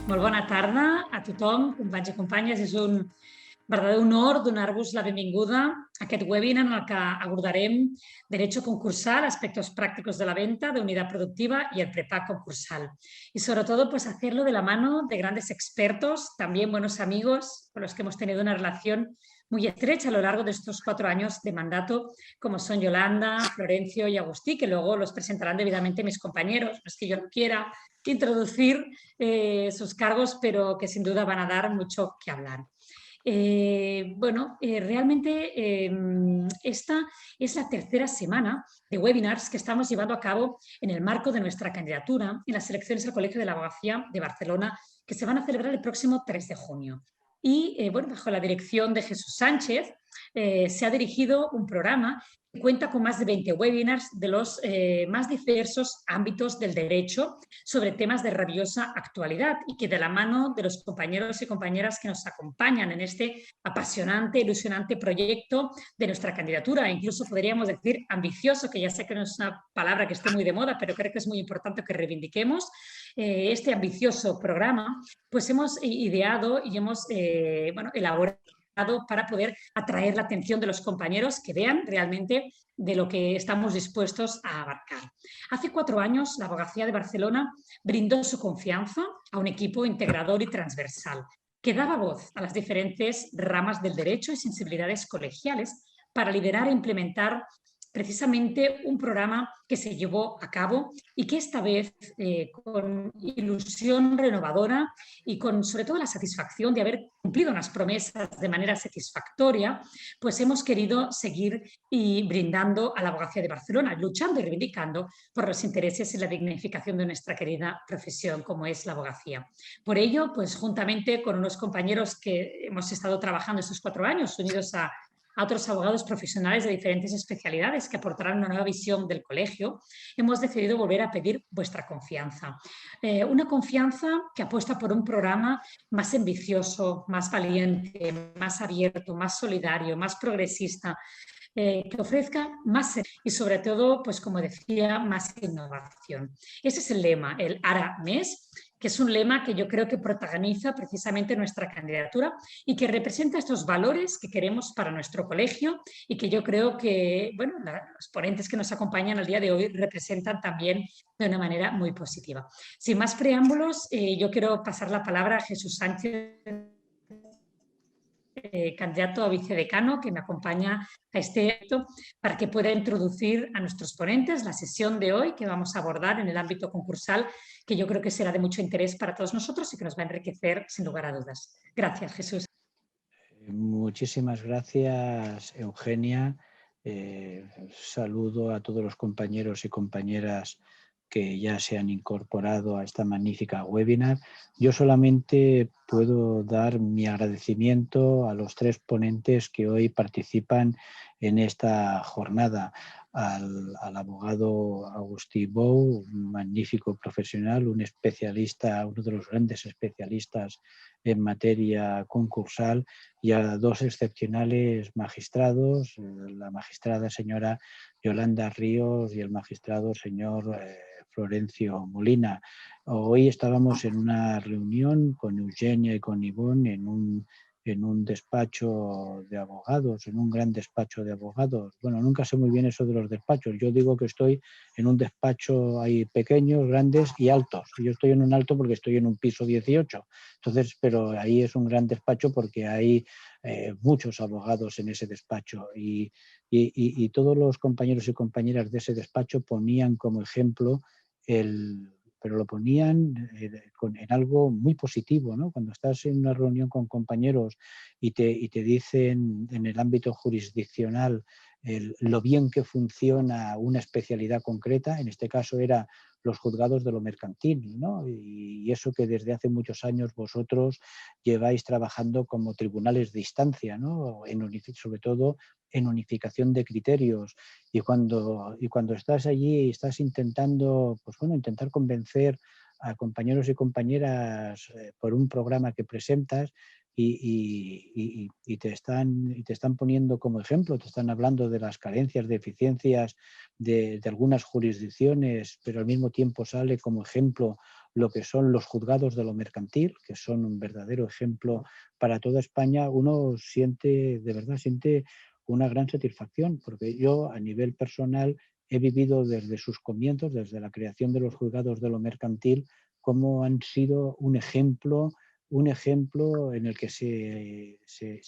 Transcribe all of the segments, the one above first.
Molt bona tarda a tothom, companys i companyes. És un verdader honor donar-vos la benvinguda a aquest webinar en el que abordarem Derecho concursal, aspectos prácticos de la venta, de unidad productiva y el prepago concursal. Y sobre todo, pues hacerlo de la mano de grandes expertos, también buenos amigos con los que hemos tenido una relación muy estrecha a lo largo de estos 4 años de mandato, como son Yolanda, Florencio y Agustí, que luego los presentarán debidamente mis compañeros. No es que yo no quiera introducir sus cargos, pero que sin duda van a dar mucho que hablar. Realmente esta es la tercera semana de webinars que estamos llevando a cabo en el marco de nuestra candidatura en las elecciones al Colegio de la Abogacía de Barcelona, que se van a celebrar el próximo 3 de junio. Y bajo la dirección de Jesús Sánchez, se ha dirigido un programa que cuenta con más de 20 webinars de los más diversos ámbitos del derecho sobre temas de rabiosa actualidad y que de la mano de los compañeros y compañeras que nos acompañan en este apasionante, ilusionante proyecto de nuestra candidatura, incluso podríamos decir ambicioso, que ya sé que no es una palabra que esté muy de moda, pero creo que es muy importante que reivindiquemos este ambicioso programa, pues hemos ideado y hemos elaborado para poder atraer la atención de los compañeros que vean realmente de lo que estamos dispuestos a abarcar. Hace 4 años, la Abogacía de Barcelona brindó su confianza a un equipo integrador y transversal que daba voz a las diferentes ramas del derecho y sensibilidades colegiales para liderar e implementar precisamente un programa que se llevó a cabo y que esta vez con ilusión renovadora y con sobre todo la satisfacción de haber cumplido unas promesas de manera satisfactoria, pues hemos querido seguir y brindando a la Abogacía de Barcelona, luchando y reivindicando por los intereses y la dignificación de nuestra querida profesión como es la abogacía. Por ello, pues juntamente con unos compañeros que hemos estado trabajando estos 4 años unidos a otros abogados profesionales de diferentes especialidades que aportarán una nueva visión del colegio, hemos decidido volver a pedir vuestra confianza. Una confianza que apuesta por un programa más ambicioso, más valiente, más abierto, más solidario, más progresista, que ofrezca más y sobre todo, pues como decía, más innovación. Ese es el lema, el Ara Més, que es un lema que yo creo que protagoniza precisamente nuestra candidatura y que representa estos valores que queremos para nuestro colegio y que yo creo que, bueno, los ponentes que nos acompañan el día de hoy representan también de una manera muy positiva. Sin más preámbulos, yo quiero pasar la palabra a Jesús Sánchez, candidato a vicedecano, que me acompaña a este acto para que pueda introducir a nuestros ponentes la sesión de hoy que vamos a abordar en el ámbito concursal, que yo creo que será de mucho interés para todos nosotros y que nos va a enriquecer sin lugar a dudas. Gracias, Jesús. Muchísimas gracias, Eugenia. Saludo a todos los compañeros y compañeras que ya se han incorporado a esta magnífica webinar. Yo solamente puedo dar mi agradecimiento a los 3 ponentes que hoy participan en esta jornada. Al abogado Agustí Bou, un magnífico profesional, un especialista, uno de los grandes especialistas en materia concursal, y a 2 excepcionales magistrados, la magistrada señora Yolanda Ríos y el magistrado señor Florencio Molina. Hoy estábamos en una reunión con Eugenia y con Ivonne en un despacho de abogados, en un gran despacho de abogados. Bueno, nunca sé muy bien eso de los despachos. Yo digo que estoy en un despacho, hay pequeños, grandes y altos. Yo estoy en un alto porque estoy en un piso 18. Entonces, pero ahí es un gran despacho porque hay muchos abogados en ese despacho y todos los compañeros y compañeras de ese despacho ponían como ejemplo pero lo ponían en algo muy positivo, ¿no? Cuando estás en una reunión con compañeros y te dicen en el ámbito jurisdiccional lo bien que funciona una especialidad concreta, en este caso era los juzgados de lo mercantil, ¿no? Y eso que desde hace muchos años vosotros lleváis trabajando como tribunales de instancia, ¿no? Sobre todo en unificación de criterios. Y cuando estás allí y estás intentando, pues bueno, intentar convencer a compañeros y compañeras por un programa que presentas y te están poniendo como ejemplo, te están hablando de las carencias, deficiencias de algunas jurisdicciones, pero al mismo tiempo sale como ejemplo lo que son los juzgados de lo mercantil, que son un verdadero ejemplo para toda España, uno siente, de verdad, siente una gran satisfacción, porque yo a nivel personal he vivido desde sus comienzos, desde la creación de los juzgados de lo mercantil, cómo han sido un ejemplo en el que se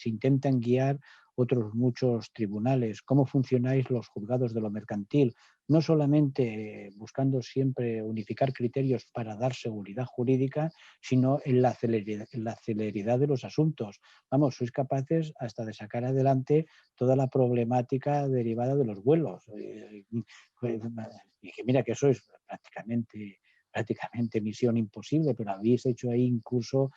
intentan guiar otros muchos tribunales. ¿Cómo funcionáis los juzgados de lo mercantil? No solamente buscando siempre unificar criterios para dar seguridad jurídica, sino en la celeridad de los asuntos. Vamos, sois capaces hasta de sacar adelante toda la problemática derivada de los vuelos. Y que mira que eso es prácticamente misión imposible, pero habéis hecho ahí incluso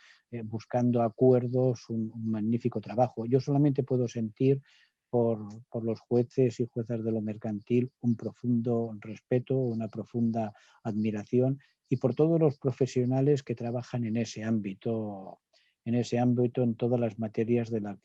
buscando acuerdos un magnífico trabajo. Yo solamente puedo sentir por los jueces y juezas de lo mercantil un profundo respeto, una profunda admiración, y por todos los profesionales que trabajan en ese ámbito, en todas las materias de las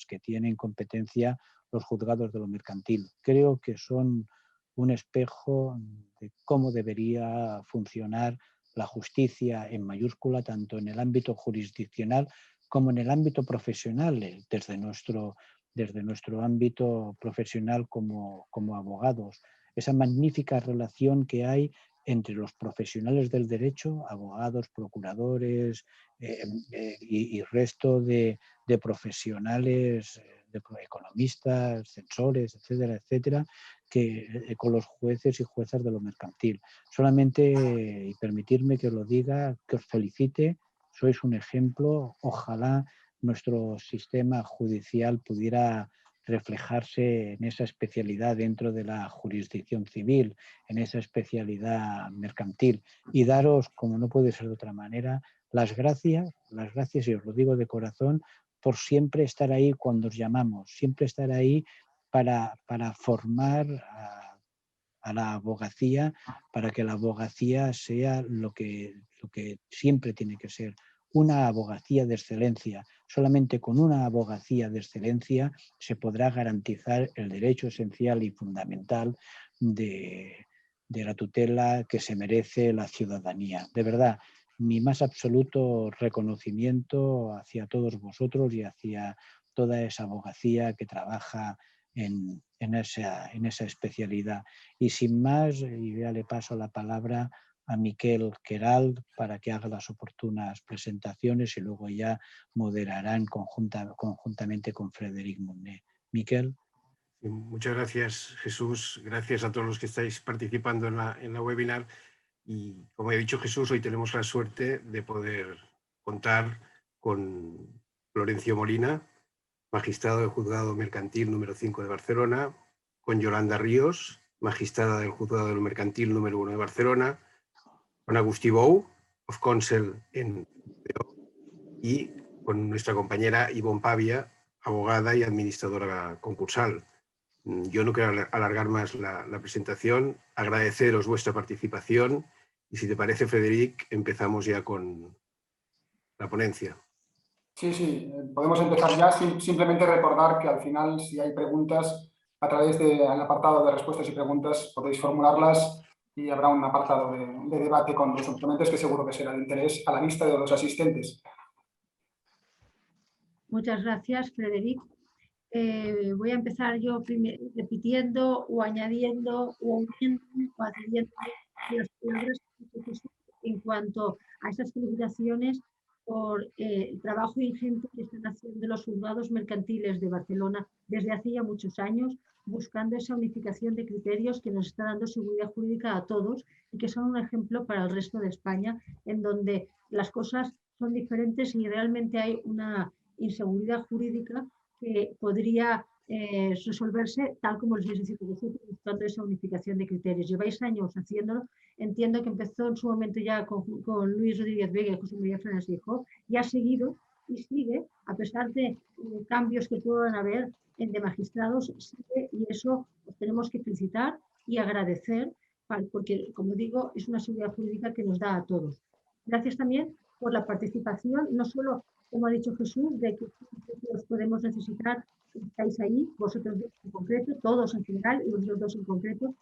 que tienen competencia los juzgados de lo mercantil. Creo que son un espejo de cómo debería funcionar la justicia en mayúscula, tanto en el ámbito jurisdiccional como en el ámbito profesional, desde nuestro ámbito profesional como abogados. Esa magnífica relación que hay entre los profesionales del derecho, abogados, procuradores y resto de profesionales, de economistas, censores, etcétera, etcétera, que con los jueces y juezas de lo mercantil. Solamente, y permitirme que os lo diga, que os felicite, sois un ejemplo. Ojalá nuestro sistema judicial pudiera reflejarse en esa especialidad dentro de la jurisdicción civil, en esa especialidad mercantil, y daros, como no puede ser de otra manera, las gracias, y os lo digo de corazón, por siempre estar ahí cuando os llamamos, siempre estar ahí para formar a la abogacía, para que la abogacía sea lo que siempre tiene que ser, una abogacía de excelencia. Solamente con una abogacía de excelencia se podrá garantizar el derecho esencial y fundamental de la tutela que se merece la ciudadanía. De verdad, mi más absoluto reconocimiento hacia todos vosotros y hacia toda esa abogacía que trabaja en esa especialidad. Y sin más, ya le paso la palabra a Miquel Queralt para que haga las oportunas presentaciones y luego ya moderarán conjuntamente con Frederic Munné. Miquel. Muchas gracias, Jesús. Gracias a todos los que estáis participando en la webinar. Y como ha dicho Jesús, hoy tenemos la suerte de poder contar con Florencio Molina, magistrado del Juzgado Mercantil número 5 de Barcelona, con Yolanda Ríos, magistrada del Juzgado del Mercantil número 1 de Barcelona, con Agustí Bou, of Counsel en y con nuestra compañera Ivonne Pavia, abogada y administradora concursal. Yo no quiero alargar más la presentación, agradeceros vuestra participación y si te parece, Frederic, empezamos ya con la ponencia. Sí, podemos empezar ya. Simplemente recordar que al final, si hay preguntas, a través del apartado de respuestas y preguntas podéis formularlas y habrá un apartado de debate con los ponentes que seguro que será de interés a la vista de los asistentes. Muchas gracias, Frederic. Voy a empezar yo repitiendo o añadiendo o uniendo o adhiriendo las palabras en cuanto a esas felicitaciones por el trabajo ingente que están haciendo los juzgados mercantiles de Barcelona desde hace ya muchos años, buscando esa unificación de criterios que nos está dando seguridad jurídica a todos y que son un ejemplo para el resto de España, en donde las cosas son diferentes y realmente hay una inseguridad jurídica que podría resolverse tal como les he dicho vosotros, buscando esa unificación de criterios. Lleváis años haciéndolo. Entiendo que empezó en su momento ya con Luis Rodríguez Vega y José María Fernández Feijóo y ha seguido y sigue, a pesar de cambios que puedan haber de magistrados, sigue, y eso os tenemos que felicitar y agradecer, porque, como digo, es una seguridad jurídica que nos da a todos. Gracias también por la participación, no solo, como ha dicho Jesús, de que los podemos necesitar, estáis ahí, vosotros dos en concreto, todos en general y vosotros dos en concreto,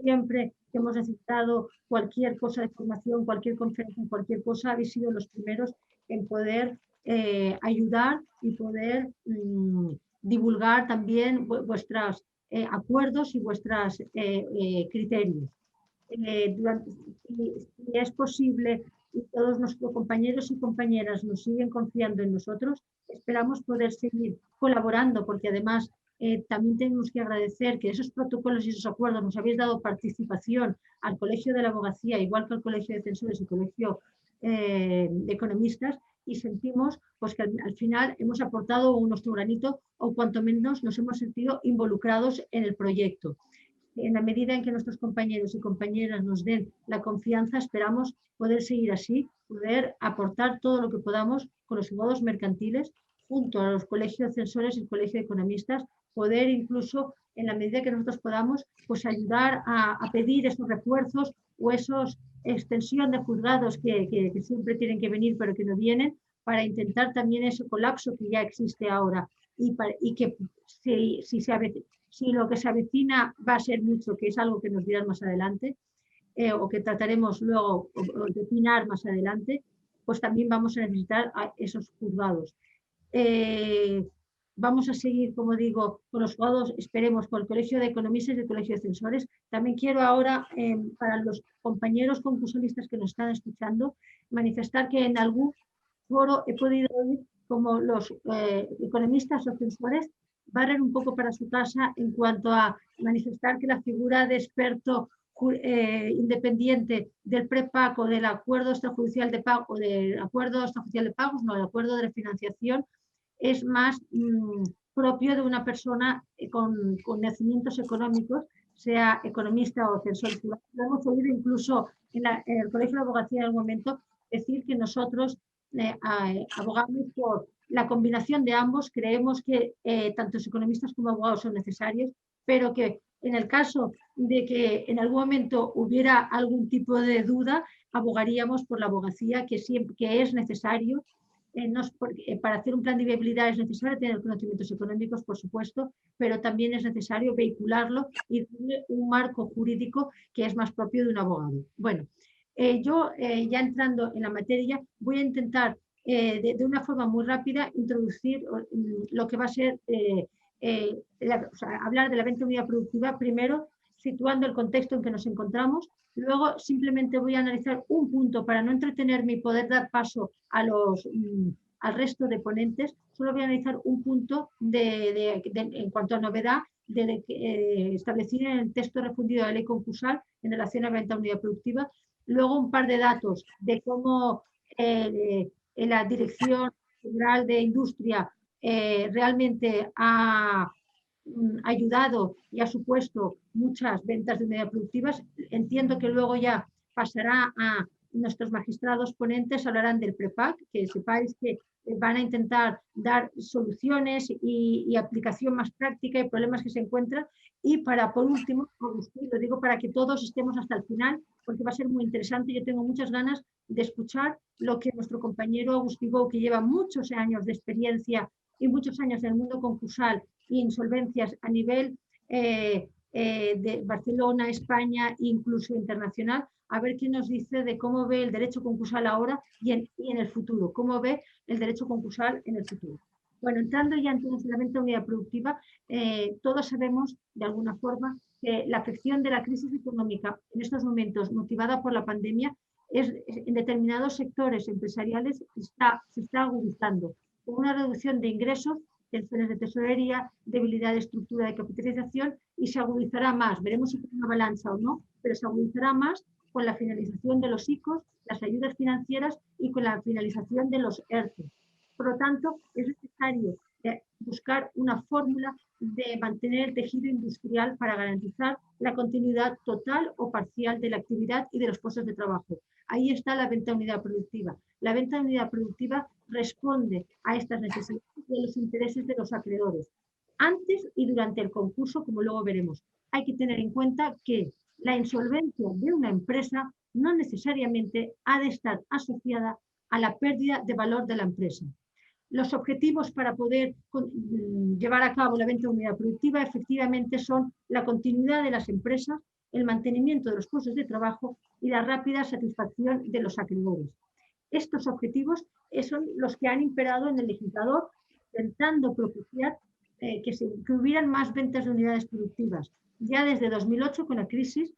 Siempre que hemos necesitado cualquier cosa de formación, cualquier conferencia, cualquier cosa, habéis sido los primeros en poder ayudar y poder divulgar también vuestros acuerdos y vuestros criterios. Si es posible y todos nuestros compañeros y compañeras nos siguen confiando en nosotros, esperamos poder seguir colaborando, porque además también tenemos que agradecer que esos protocolos y esos acuerdos nos habéis dado participación al Colegio de la Abogacía, igual que al Colegio de Censores y Colegio de Economistas, y sentimos pues, que al final hemos aportado nuestro granito, o cuanto menos nos hemos sentido involucrados en el proyecto. En la medida en que nuestros compañeros y compañeras nos den la confianza, esperamos poder seguir así, poder aportar todo lo que podamos con los juzgados mercantiles, junto a los colegios de censores y el colegio de economistas, poder incluso, en la medida que nosotros podamos, pues ayudar a pedir esos refuerzos o esos extensión de juzgados que siempre tienen que venir pero que no vienen, para intentar también ese colapso que ya existe ahora y que si lo que se avecina va a ser mucho, que es algo que nos dirán más adelante, o que trataremos luego de opinar más adelante, pues también vamos a necesitar a esos juzgados. Vamos a seguir, como digo, con los juzgados, esperemos, con el Colegio de Economistas y el Colegio de Censores. También quiero ahora, para los compañeros concursolistas que nos están escuchando, manifestar que en algún foro he podido oír como los economistas o censores barren un poco para su casa en cuanto a manifestar que la figura de experto independiente del prepago, del acuerdo extrajudicial de pago, del acuerdo extrajudicial de pagos, no, del acuerdo de refinanciación, es más propio de una persona con conocimientos económicos, sea economista o censor. Lo hemos oído incluso en el Colegio de Abogacía en algún momento decir que nosotros abogamos por la combinación de ambos. Creemos que tanto los economistas como abogados son necesarios, pero que en el caso de que en algún momento hubiera algún tipo de duda, abogaríamos por la abogacía, que es necesario. Para hacer un plan de viabilidad es necesario tener conocimientos económicos, por supuesto, pero también es necesario vehicularlo y darle un marco jurídico que es más propio de un abogado. Bueno, yo ya entrando en la materia voy a intentar de una forma muy rápida introducir lo que va a ser, hablar de la venta de unidad productiva, primero situando el contexto en que nos encontramos. Luego simplemente voy a analizar un punto para no entretenerme y poder dar paso a al resto de ponentes. Solo voy a analizar un punto en cuanto a novedad establecida en el texto refundido de la ley concursal en relación a la venta de unidad productiva. Luego un par de datos de cómo la Dirección General de Industria realmente ha ayudado y ha supuesto muchas ventas de unidades productivas. Entiendo que luego ya pasará a nuestros magistrados ponentes, hablarán del PREPAC, que sepáis que van a intentar dar soluciones y aplicación más práctica y problemas que se encuentran. Y por último, Agustín, lo digo para que todos estemos hasta el final, porque va a ser muy interesante. Yo tengo muchas ganas de escuchar lo que nuestro compañero Agustín Bou, que lleva muchos años de experiencia y muchos años en el mundo concursal y insolvencias a nivel de Barcelona, España e incluso internacional, a ver qué nos dice de cómo ve el derecho concursal ahora y en el futuro, cómo ve el derecho concursal en el futuro. Bueno, entrando ya entonces en la venta de unidad productiva, todos sabemos de alguna forma que la afección de la crisis económica en estos momentos motivada por la pandemia en determinados sectores empresariales se está agudizando, con una reducción de ingresos, tensiones de tesorería, debilidad de estructura de capitalización, y se agudizará más. Veremos si tiene una balanza o no, pero se agudizará más con la finalización de los ICOs, las ayudas financieras y con la finalización de los ERTE. Por lo tanto, es necesario buscar una fórmula de mantener el tejido industrial para garantizar la continuidad total o parcial de la actividad y de los puestos de trabajo. Ahí está la venta de unidad productiva. La venta de unidad productiva responde a estas necesidades de los intereses de los acreedores, antes y durante el concurso, como luego veremos. Hay que tener en cuenta que la insolvencia de una empresa no necesariamente ha de estar asociada a la pérdida de valor de la empresa. Los objetivos para poder llevar a cabo la venta de unidad productiva efectivamente son la continuidad de las empresas, el mantenimiento de los puestos de trabajo y la rápida satisfacción de los acreedores. Estos objetivos son los que han imperado en el legislador, intentando propiciar que hubieran más ventas de unidades productivas. Ya desde 2008, con la crisis,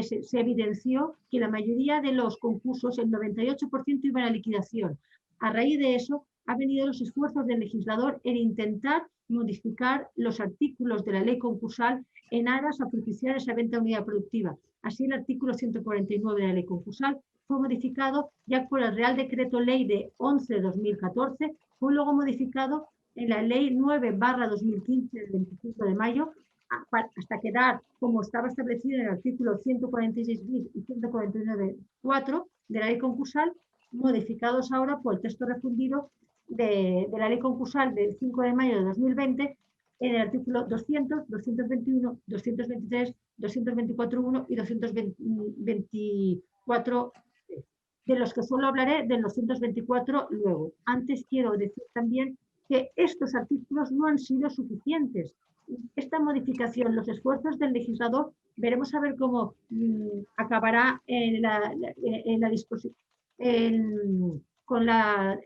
se evidenció que la mayoría de los concursos, el 98%, iban a liquidación. A raíz de eso, han venido los esfuerzos del legislador en intentar modificar los artículos de la ley concursal en aras a propiciar esa venta de unidad productiva. Así, el artículo 149 de la ley concursal fue modificado ya por el Real Decreto Ley de 11 de 2014, fue luego modificado en la Ley 9/2015 del 25 de mayo, hasta quedar como estaba establecido en el artículo 146 bis y 149.4 de la ley concursal, modificados ahora por el texto refundido de la ley concursal del 5 de mayo de 2020 en el artículo 200, 221, 223, 224.1 y 224, de los que solo hablaré del 224 luego. Antes quiero decir también que estos artículos no han sido suficientes. Esta modificación, los esfuerzos del legislador, veremos a ver cómo acabará en la disposición, con la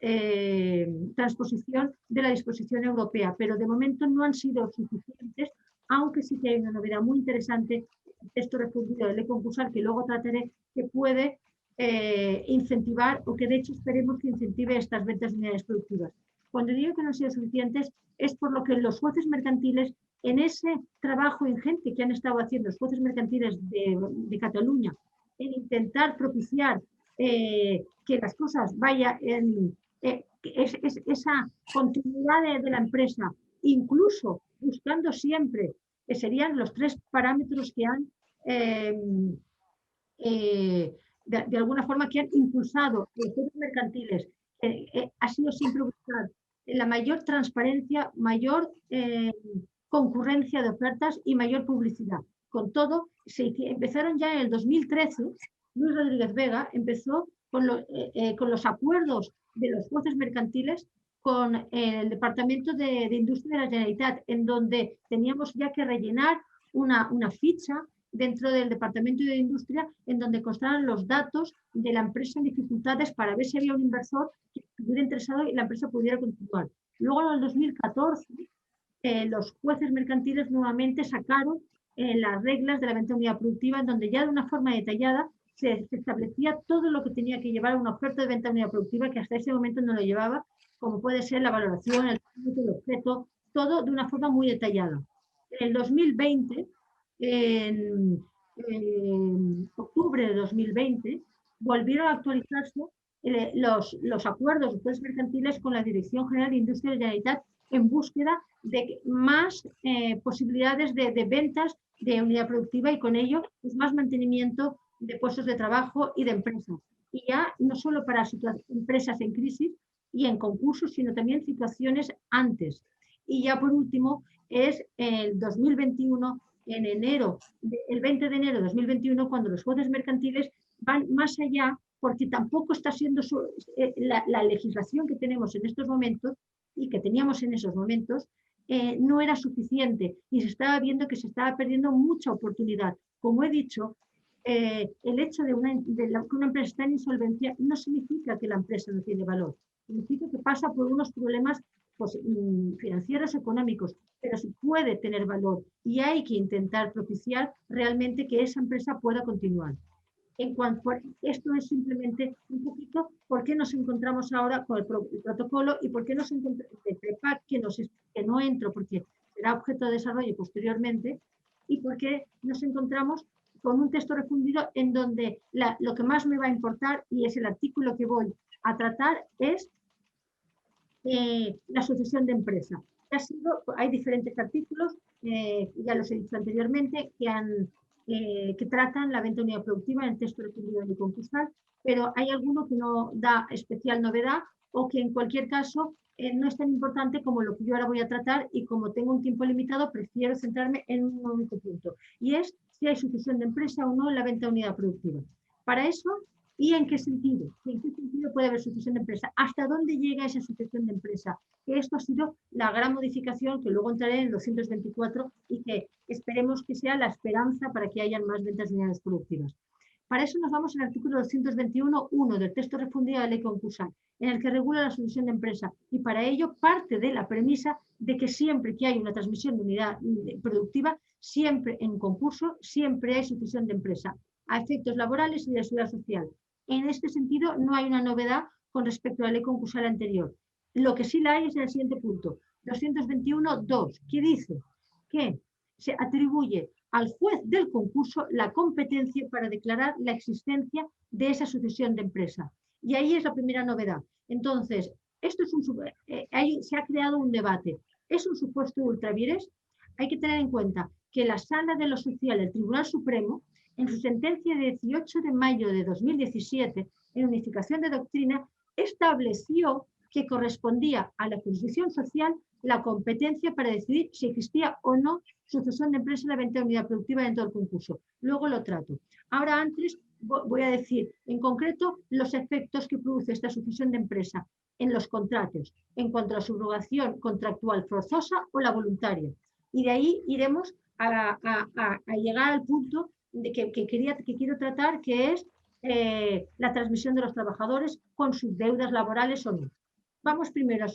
transposición de la disposición europea, pero de momento no han sido suficientes, aunque sí que hay una novedad muy interesante, el texto refundido de ley concursal, que luego trataré, que puede incentivar, o que de hecho esperemos que incentive estas ventas de unidades productivas. Cuando digo que no han sido suficientes, es por lo que los jueces mercantiles, en ese trabajo ingente que han estado haciendo los jueces mercantiles de Cataluña, en intentar propiciar que las cosas vayan en esa continuidad de la empresa, incluso buscando siempre, que serían los 3 parámetros que han, de alguna forma, que han impulsado los jueces mercantiles, ha sido siempre buscar la mayor transparencia, mayor concurrencia de ofertas y mayor publicidad. Con todo, empezaron ya en el 2013, Luis Rodríguez Vega empezó con los acuerdos de los jueces mercantiles con el Departamento de Industria de la Generalitat, en donde teníamos ya que rellenar una ficha dentro del Departamento de Industria en donde constaran los datos de la empresa en dificultades para ver si había un inversor que estuviera interesado y la empresa pudiera continuar. Luego, en el 2014, los jueces mercantiles nuevamente sacaron las reglas de la venta de unidad productiva, en donde ya de una forma detallada se establecía todo lo que tenía que llevar una oferta de venta de unidad productiva, que hasta ese momento no lo llevaba, como puede ser la valoración, el objeto, todo de una forma muy detallada. En el 2020, en octubre de 2020, volvieron a actualizarse los acuerdos de jueces mercantiles con la Dirección General de Industria de la Generalitat en búsqueda de más posibilidades de ventas de unidad productiva y con ello pues, más mantenimiento de puestos de trabajo y de empresas. Y ya no solo para empresas en crisis y en concursos, sino también situaciones antes. Y ya por último es el 2021, el 20 de enero de 2021, cuando los jueces mercantiles van más allá, porque tampoco está siendo la legislación que tenemos en estos momentos y que teníamos en esos momentos, no era suficiente y se estaba viendo que se estaba perdiendo mucha oportunidad. Como he dicho, el hecho de que una empresa está en insolvencia no significa que la empresa no tiene valor, significa que pasa por unos problemas pues, financieros, económicos, pero sí puede tener valor y hay que intentar propiciar realmente que esa empresa pueda continuar. En cuanto a esto es simplemente un poquito por qué nos encontramos ahora con el protocolo y por qué nos encontramos de PREPAC, que no entro porque será objeto de desarrollo posteriormente, y por qué nos encontramos con un texto refundido en donde lo que más me va a importar, y es el artículo que voy a tratar, es la sucesión de empresa. Hay diferentes artículos, ya los he dicho anteriormente, que tratan la venta de unidad productiva en el texto refundido de ley concursal, pero hay alguno que no da especial novedad o que en cualquier caso no es tan importante como lo que yo ahora voy a tratar, y como tengo un tiempo limitado prefiero centrarme en un único punto, y es si hay sucesión de empresa o no en la venta de unidad productiva. Para eso ¿Y en qué sentido? ¿En qué sentido puede haber sucesión de empresa? ¿Hasta dónde llega esa sucesión de empresa? Que esto ha sido la gran modificación que luego entraré en el 224 y que esperemos que sea la esperanza para que hayan más ventas de unidades productivas. Para eso nos vamos al artículo 221.1 del texto refundido de la ley concursal, en el que regula la sucesión de empresa, y para ello parte de la premisa de que siempre que hay una transmisión de unidad productiva, siempre en concurso, siempre hay sucesión de empresa, a efectos laborales y de seguridad social. En este sentido, no hay una novedad con respecto a la ley concursal anterior. Lo que sí la hay es en el siguiente punto, 221.2, que dice que se atribuye al juez del concurso la competencia para declarar la existencia de esa sucesión de empresa. Y ahí es la primera novedad. Entonces, esto es ahí se ha creado un debate. ¿Es un supuesto ultravires? Hay que tener en cuenta que la Sala de lo Social del Tribunal Supremo, en su sentencia de 18 de mayo de 2017, en unificación de doctrina, estableció que correspondía a la jurisdicción social la competencia para decidir si existía o no sucesión de empresa en la venta de unidad productiva dentro del concurso. Luego lo trato. Ahora antes voy a decir en concreto los efectos que produce esta sucesión de empresa en los contratos, en cuanto a la subrogación contractual forzosa o la voluntaria. Y de ahí iremos a llegar al punto de que quiero tratar, que es la transmisión de los trabajadores con sus deudas laborales o no. Vamos primero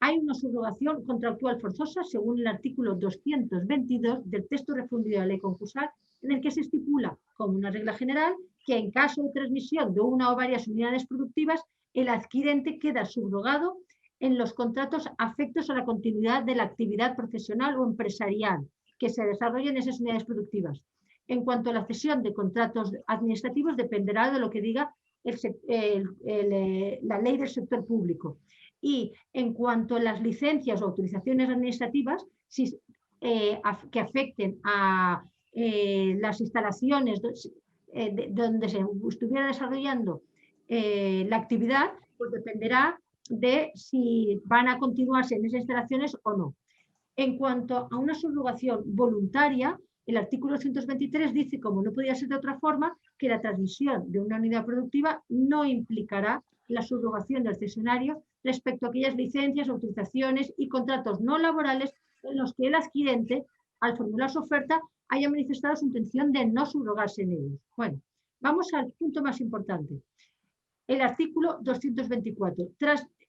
hay una subrogación contractual forzosa según el artículo 222 del texto refundido de la ley concursal, en el que se estipula como una regla general que en caso de transmisión de una o varias unidades productivas, el adquirente queda subrogado en los contratos afectos a la continuidad de la actividad profesional o empresarial que se desarrolla en esas unidades productivas. En cuanto a la cesión de contratos administrativos, dependerá de lo que diga la ley del sector público. Y en cuanto a las licencias o autorizaciones administrativas, que afecten a las instalaciones donde se estuviera desarrollando la actividad, pues dependerá de si van a continuarse en esas instalaciones o no. En cuanto a una subrogación voluntaria, el artículo 223 dice, como no podía ser de otra forma, que la transmisión de una unidad productiva no implicará la subrogación del cesionario respecto a aquellas licencias, autorizaciones y contratos no laborales en los que el adquirente, al formular su oferta, haya manifestado su intención de no subrogarse en ellos. Bueno, vamos al punto más importante. El artículo 224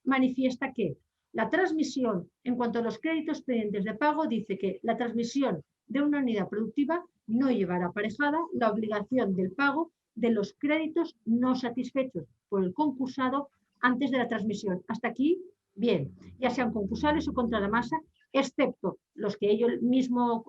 manifiesta que la transmisión, en cuanto a los créditos pendientes de pago, dice que la transmisión de una unidad productiva no llevará aparejada la obligación del pago de los créditos no satisfechos por el concursado antes de la transmisión. Hasta aquí, bien, ya sean concursales o contra la masa, excepto los que ellos mismo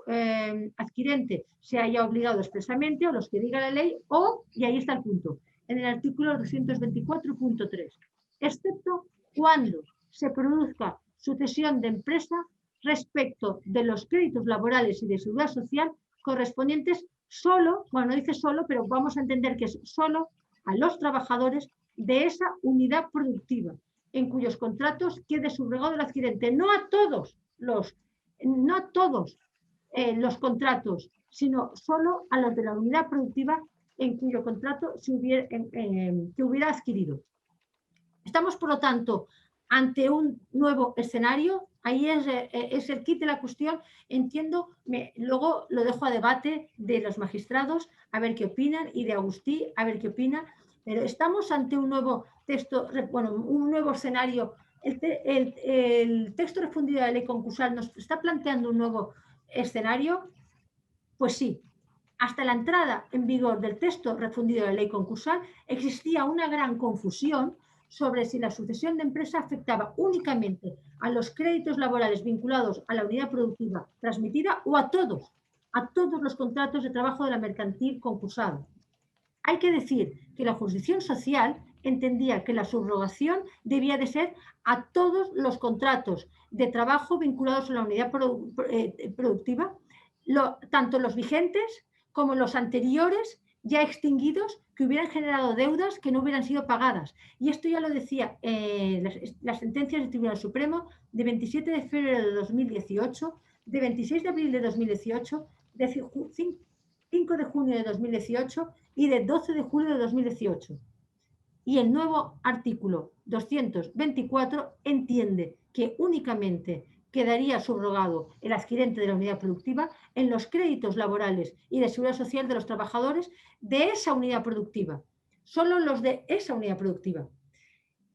adquirente se haya obligado expresamente o los que diga la ley o, y ahí está el punto, en el artículo 224.3, excepto cuando se produzca sucesión de empresa respecto de los créditos laborales y de seguridad social correspondientes solo, bueno, no dice solo, pero vamos a entender que es solo a los trabajadores de esa unidad productiva, en cuyos contratos quede subrogado el adquirente, no a todos los contratos, sino solo a los de la unidad productiva en cuyo contrato que hubiera adquirido. Estamos, por lo tanto, ante un nuevo escenario. Ahí es el kit de la cuestión. Entiendo, luego lo dejo a debate de los magistrados, a ver qué opinan, y de Agustí, a ver qué opina. Pero estamos ante un nuevo texto, bueno, un nuevo escenario. El texto refundido de la ley concursal nos está planteando un nuevo escenario. Pues sí, hasta la entrada en vigor del texto refundido de la ley concursal existía una gran confusión sobre si la sucesión de empresa afectaba únicamente a los créditos laborales vinculados a la unidad productiva transmitida o a todos los contratos de trabajo de la mercantil concursado. Hay que decir que la jurisdicción social entendía que la subrogación debía de ser a todos los contratos de trabajo vinculados a la unidad productiva, tanto los vigentes como los anteriores ya extinguidos que hubieran generado deudas que no hubieran sido pagadas. Y esto ya lo decía las sentencias del Tribunal Supremo de 27 de febrero de 2018, de 26 de abril de 2018, de 5 de junio de 2018 y de 12 de julio de 2018. Y el nuevo artículo 224 entiende que únicamente quedaría subrogado el adquirente de la unidad productiva en los créditos laborales y de seguridad social de los trabajadores de esa unidad productiva. Solo los de esa unidad productiva.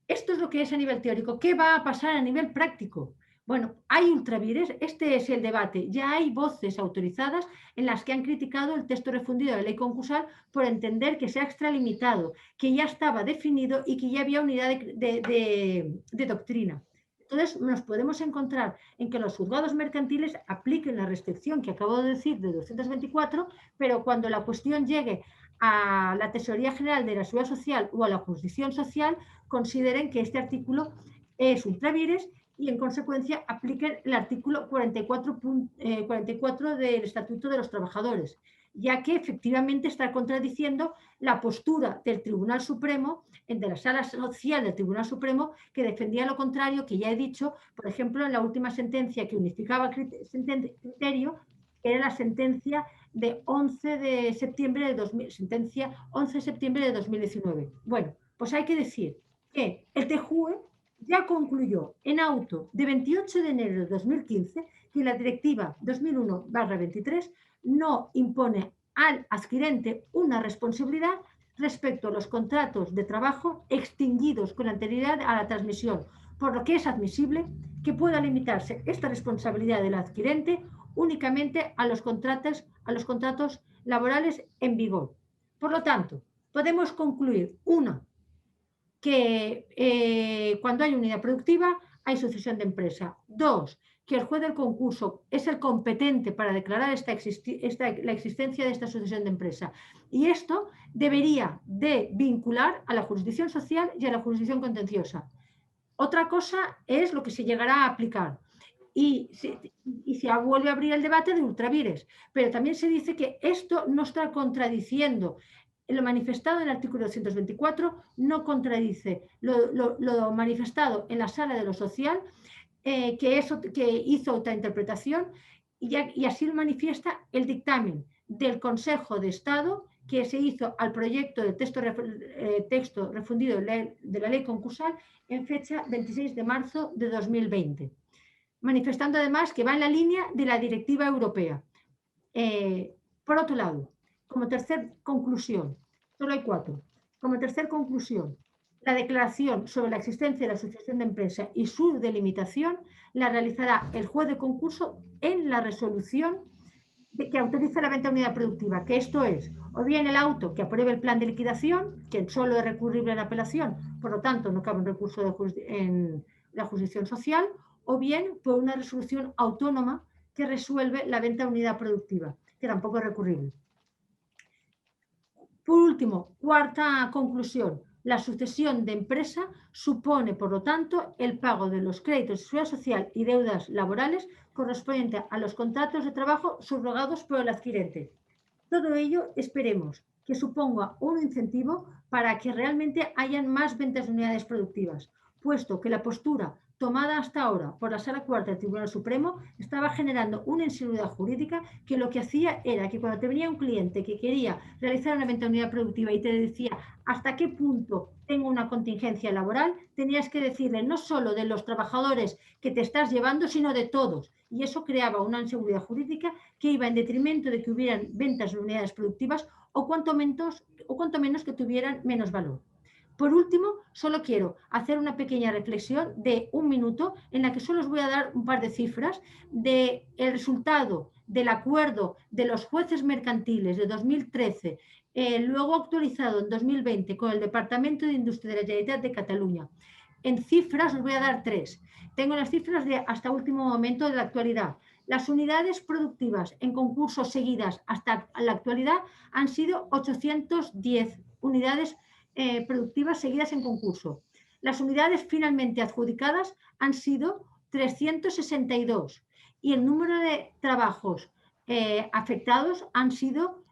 Esto es lo que es a nivel teórico. ¿Qué va a pasar a nivel práctico? Bueno, hay ultravires, este es el debate. Ya hay voces autorizadas en las que han criticado el texto refundido de la ley concursal por entender que se ha extralimitado, que ya estaba definido y que ya había unidad de doctrina. Entonces, nos podemos encontrar en que los juzgados mercantiles apliquen la restricción que acabo de decir de 224, pero cuando la cuestión llegue a la Tesorería General de la Seguridad Social o a la Jurisdicción Social, consideren que este artículo es ultravires y en consecuencia apliquen el artículo 44 del Estatuto de los Trabajadores, ya que efectivamente está contradiciendo la postura del Tribunal Supremo, de la Sala Social del Tribunal Supremo, que defendía lo contrario, que ya he dicho, por ejemplo, en la última sentencia que unificaba criterio, que era la sentencia de 11 de septiembre de sentencia 11 de septiembre de 2019. Bueno, pues hay que decir que el TJUE ya concluyó en auto de 28 de enero de 2015 que la directiva 2001/23 no impone al adquirente una responsabilidad respecto a los contratos de trabajo extinguidos con anterioridad a la transmisión, por lo que es admisible que pueda limitarse esta responsabilidad del adquirente únicamente a los contratos laborales en vigor. Por lo tanto, podemos concluir, una, que cuando hay unidad productiva hay sucesión de empresa. Dos, que el juez del concurso es el competente para declarar la existencia de esta sucesión de empresa. Y esto debería de vincular a la jurisdicción social y a la jurisdicción contenciosa. Otra cosa es lo que se llegará a aplicar. Y se vuelve a abrir el debate de ultravires. Pero también se dice que esto no está contradiciendo. Lo manifestado en el artículo 224 no contradice lo manifestado en la Sala de lo Social, que hizo otra interpretación, y así lo manifiesta el dictamen del Consejo de Estado que se hizo al proyecto de texto refundido de la ley concursal en fecha 26 de marzo de 2020. Manifestando además que va en la línea de la directiva europea. Por otro lado, como tercer conclusión, solo hay 4. Como tercer conclusión, la declaración sobre la existencia de la asociación de empresa y su delimitación la realizará el juez de concurso en la resolución que autoriza la venta de unidad productiva, que esto es, o bien el auto que apruebe el plan de liquidación, que solo es recurrible en apelación, por lo tanto no cabe un recurso en la jurisdicción social, o bien por una resolución autónoma que resuelve la venta de unidad productiva, que tampoco es recurrible. Por último, cuarta conclusión, la sucesión de empresa supone, por lo tanto, el pago de los créditos de seguridad social y deudas laborales correspondientes a los contratos de trabajo subrogados por el adquirente. Todo ello esperemos que suponga un incentivo para que realmente hayan más ventas de unidades productivas, puesto que la postura tomada hasta ahora por la Sala Cuarta del Tribunal Supremo estaba generando una inseguridad jurídica que lo que hacía era que cuando te venía un cliente que quería realizar una venta de unidad productiva y te decía hasta qué punto tengo una contingencia laboral, tenías que decirle no solo de los trabajadores que te estás llevando, sino de todos. Y eso creaba una inseguridad jurídica que iba en detrimento de que hubieran ventas de unidades productivas o cuanto menos que tuvieran menos valor. Por último, solo quiero hacer una pequeña reflexión de 1 minuto en la que solo os voy a dar un par de cifras del resultado del acuerdo de los jueces mercantiles de 2013, luego actualizado en 2020 con el Departamento de Industria de la Generalitat de Cataluña. En cifras os voy a dar 3. Tengo las cifras de hasta último momento de la actualidad. Las unidades productivas en concursos seguidas hasta la actualidad han sido 810 unidades productivas seguidas en concurso. Las unidades finalmente adjudicadas han sido 362 y el número de trabajos afectados han sido,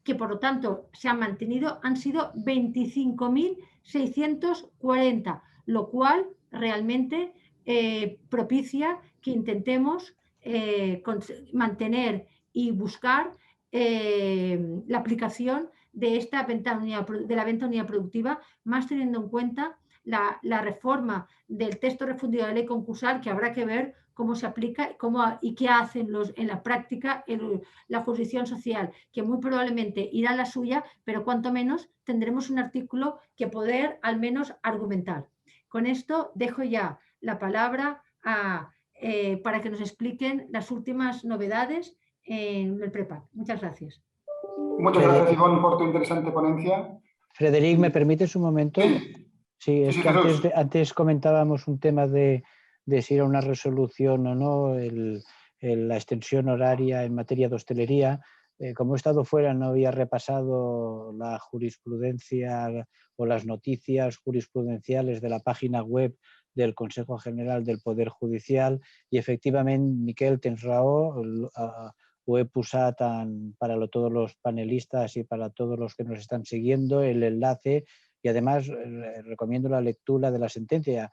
que por lo tanto se han mantenido, han sido 25.640, lo cual realmente propicia que intentemos mantener y buscar la aplicación de la venta de unidad productiva, más teniendo en cuenta la reforma del texto refundido de la ley concursal, que habrá que ver cómo se aplica y qué hacen en la práctica la jurisdicción social, que muy probablemente irá a la suya, pero cuanto menos tendremos un artículo que poder al menos argumentar. Con esto dejo ya la palabra para que nos expliquen las últimas novedades en el PREPAC. Muchas gracias. Muchas gracias, Ivonne, por tu interesante ponencia. Frederic, ¿me permites un momento? Sí, es Sí, que antes comentábamos un tema de si era una resolución o no, la extensión horaria en materia de hostelería. Como he estado fuera, no había repasado la jurisprudencia o las noticias jurisprudenciales de la página web del Consejo General del Poder Judicial i efectivament, Miquel, tens raó, ho he posat para todos los panelistas y para todos los que nos están siguiendo el enlace. Y además recomiendo la lectura de la sentencia.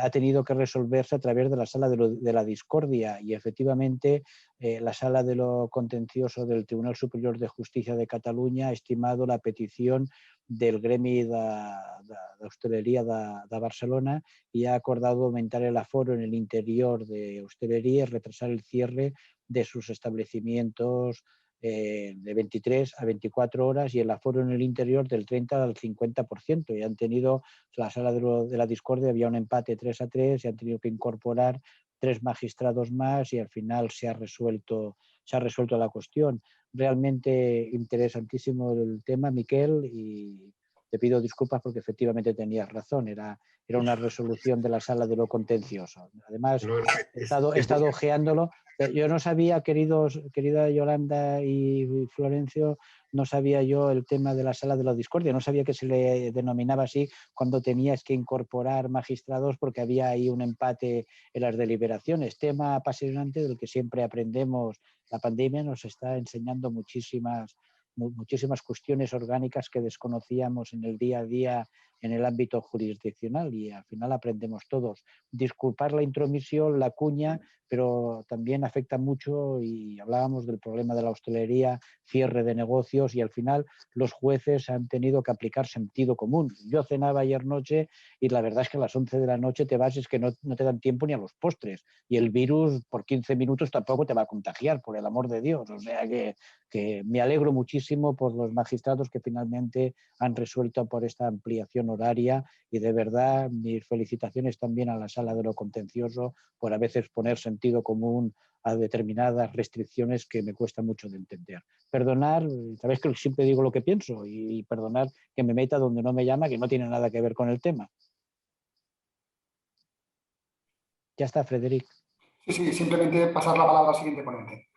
Ha tenido que resolverse a través de la sala de la discordia y efectivamente la sala de lo contencioso del Tribunal Superior de Justicia de Catalunya ha estimado la petición del gremi d'hostaleria de Barcelona y ha acordado aumentar el aforo en el interior de hostelería y retrasar el cierre de sus establecimientos de 23 a 24 horas y el aforo en el interior del 30 al 50%. Y han tenido, la sala de la discordia había un empate 3-3 y han tenido que incorporar 3 magistrados más y al final se ha resuelto la cuestión. Realmente interesantísimo el tema, Miquel, y te pido disculpas porque efectivamente tenías razón, era una resolución de la sala de lo contencioso. Además, he estado ojeándolo. Yo no sabía, querida Yolanda y Florencio, no sabía yo el tema de la sala de la discordia, no sabía que se le denominaba así cuando tenías que incorporar magistrados porque había ahí un empate en las deliberaciones. Tema apasionante del que siempre aprendemos. La pandemia nos está enseñando muchísimas cuestiones orgánicas que desconocíamos en el día a día en el ámbito jurisdiccional y al final aprendemos todos. Disculpar la intromisión, la cuña, pero también afecta mucho y hablábamos del problema de la hostelería, cierre de negocios y al final los jueces han tenido que aplicar sentido común. Yo cenaba ayer noche y la verdad es que a las 11 de la noche te vas y es que no te dan tiempo ni a los postres y el virus por 15 minutos tampoco te va a contagiar, por el amor de Dios. O sea que me alegro muchísimo por los magistrados que finalmente han resuelto por esta ampliación horaria y de verdad mis felicitaciones también a la sala de lo contencioso por a veces poner sentido común a determinadas restricciones que me cuesta mucho de entender. Perdonar, sabéis que siempre digo lo que pienso y perdonar que me meta donde no me llama, que no tiene nada que ver con el tema. Ya está, Frederic. Sí, simplemente pasar la palabra al siguiente ponente.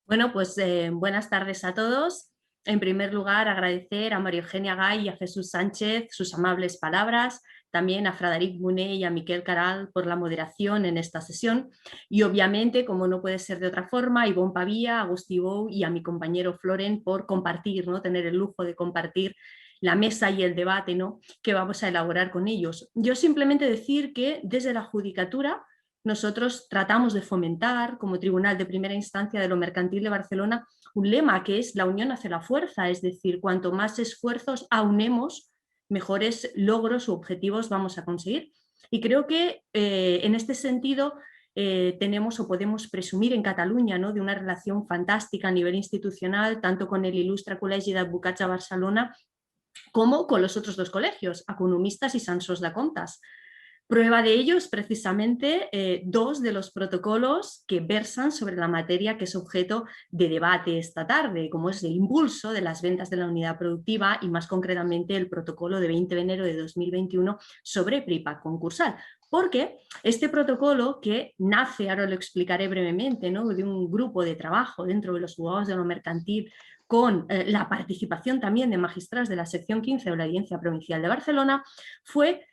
Bueno, pues buenas tardes a todos. En primer lugar, agradecer a María Eugenia Gay y a Jesús Sánchez sus amables palabras, también a Frederic Bonet y a Miquel Caral por la moderación en esta sesión y obviamente, como no puede ser de otra forma, a Ivonne Pavía, a Agustí Bou y a mi compañero Floren por compartir, ¿no? Tener el lujo de compartir la mesa y el debate, ¿no? Que vamos a elaborar con ellos. Yo simplemente decir que desde la Judicatura nosotros tratamos de fomentar, como Tribunal de Primera Instancia de lo Mercantil de Barcelona, un lema que es la unión hace la fuerza, es decir, cuanto más esfuerzos aunemos, mejores logros u objetivos vamos a conseguir. Y creo que en este sentido tenemos o podemos presumir en Cataluña, ¿no? De una relación fantástica a nivel institucional, tanto con el Ilustre Col·legi d'Advocats de Barcelona como con los otros 2 colegios, Economistas y Censors de Comptes. Prueba de ello es precisamente 2 de los protocolos que versan sobre la materia que es objeto de debate esta tarde, como es el impulso de las ventas de la unidad productiva y más concretamente el protocolo de 20 de enero de 2021 sobre PRIPAC concursal. Porque este protocolo que nace, ahora lo explicaré brevemente, ¿no? De un grupo de trabajo dentro de los juzgados de lo mercantil con la participación también de magistrados de la sección 15 de la Audiencia Provincial de Barcelona, fue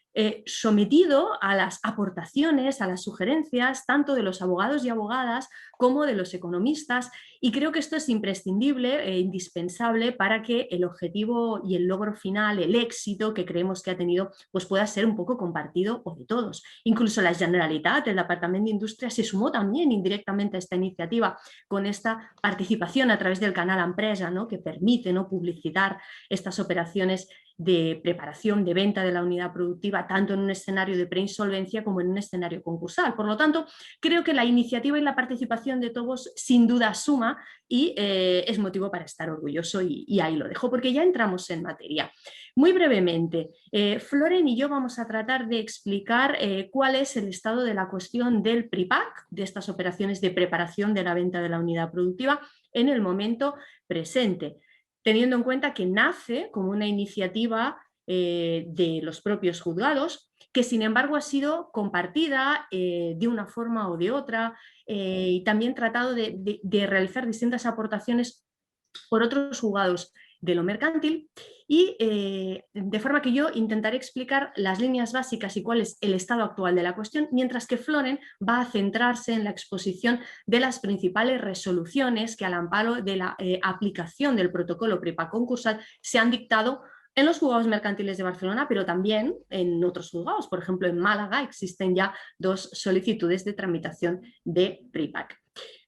sometido a las aportaciones, a las sugerencias, tanto de los abogados y abogadas como de los economistas, y creo que esto es imprescindible e indispensable para que el objetivo y el logro final, el éxito que creemos que ha tenido, pues pueda ser un poco compartido por de todos. Incluso la Generalitat, el Departamento de Industria, se sumó también indirectamente a esta iniciativa con esta participación a través del canal Empresa, ¿no?, que permite, ¿no?, publicitar estas operaciones de preparación, de venta de la unidad productiva, tanto en un escenario de preinsolvencia como en un escenario concursal. Por lo tanto, creo que la iniciativa y la participación de todos sin duda suma y es motivo para estar orgulloso y ahí lo dejo, porque ya entramos en materia. Muy brevemente, Floren y yo vamos a tratar de explicar cuál es el estado de la cuestión del PRIPAC, de estas operaciones de preparación de la venta de la unidad productiva en el momento presente, teniendo en cuenta que nace como una iniciativa de los propios juzgados, que sin embargo ha sido compartida de una forma o de otra y también tratado de realizar distintas aportaciones por otros juzgados de lo mercantil y de forma que yo intentaré explicar las líneas básicas y cuál es el estado actual de la cuestión, mientras que Floren va a centrarse en la exposición de las principales resoluciones que al amparo de la aplicación del protocolo PRIPAC concursal se han dictado en los juzgados mercantiles de Barcelona, pero también en otros juzgados. Por ejemplo, en Málaga existen ya 2 solicitudes de tramitación de PRIPAC.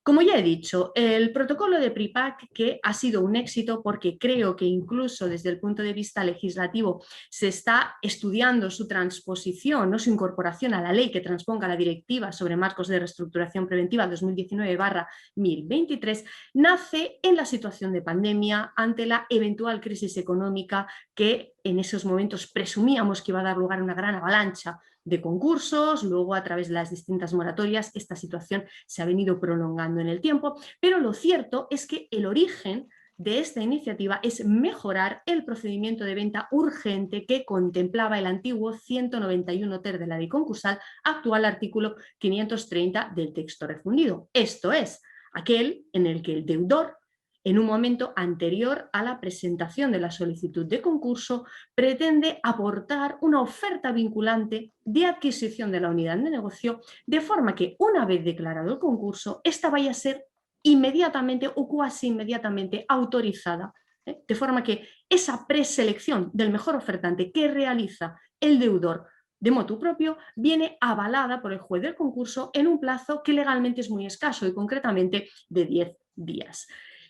Como ya he dicho, el protocolo de PRIPAC, que ha sido un éxito porque creo que incluso desde el punto de vista legislativo se está estudiando su transposición, no su incorporación a la ley que transponga la Directiva sobre Marcos de Reestructuración Preventiva 2019/1023, nace en la situación de pandemia ante la eventual crisis económica que en esos momentos presumíamos que iba a dar lugar a una gran avalancha de concursos. Luego, a través de las distintas moratorias, esta situación se ha venido prolongando en el tiempo, pero lo cierto es que el origen de esta iniciativa es mejorar el procedimiento de venta urgente que contemplaba el antiguo 191 ter de la ley concursal, actual artículo 530 del texto refundido. Esto es, aquel en el que el deudor, en un momento anterior a la presentación de la solicitud de concurso, pretende aportar una oferta vinculante de adquisición de la unidad de negocio, de forma que, una vez declarado el concurso, esta vaya a ser inmediatamente o cuasi inmediatamente autorizada, de forma que esa preselección del mejor ofertante que realiza el deudor de motu propio viene avalada por el juez del concurso en un plazo que legalmente es muy escaso y concretamente de 10 días.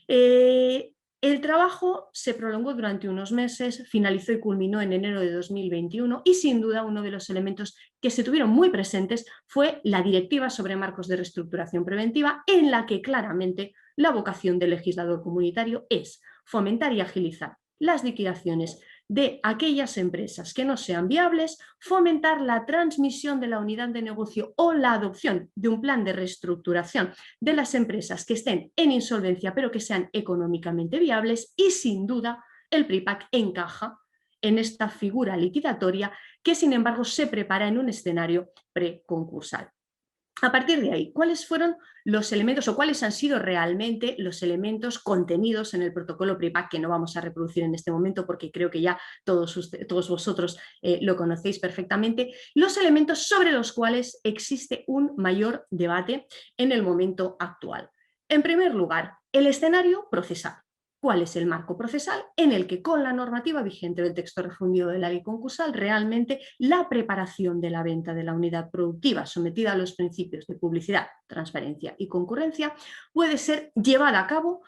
El trabajo se prolongó durante unos meses, finalizó y culminó en enero de 2021 y sin duda uno de los elementos que se tuvieron muy presentes fue la Directiva sobre Marcos de Reestructuración Preventiva, en la que claramente la vocación del legislador comunitario es fomentar y agilizar las liquidaciones de aquellas empresas que no sean viables, fomentar la transmisión de la unidad de negocio o la adopción de un plan de reestructuración de las empresas que estén en insolvencia pero que sean económicamente viables, y sin duda el PRIPAC encaja en esta figura liquidatoria que sin embargo se prepara en un escenario preconcursal. A partir de ahí, ¿cuáles fueron los elementos o cuáles han sido realmente los elementos contenidos en el protocolo PRIPAC, que no vamos a reproducir en este momento porque creo que ya todos vosotros lo conocéis perfectamente? Los elementos sobre los cuales existe un mayor debate en el momento actual. En primer lugar, el escenario procesal. ¿Cuál es el marco procesal en el que, con la normativa vigente del texto refundido de la ley concursal, realmente la preparación de la venta de la unidad productiva sometida a los principios de publicidad, transparencia y concurrencia puede ser llevada a cabo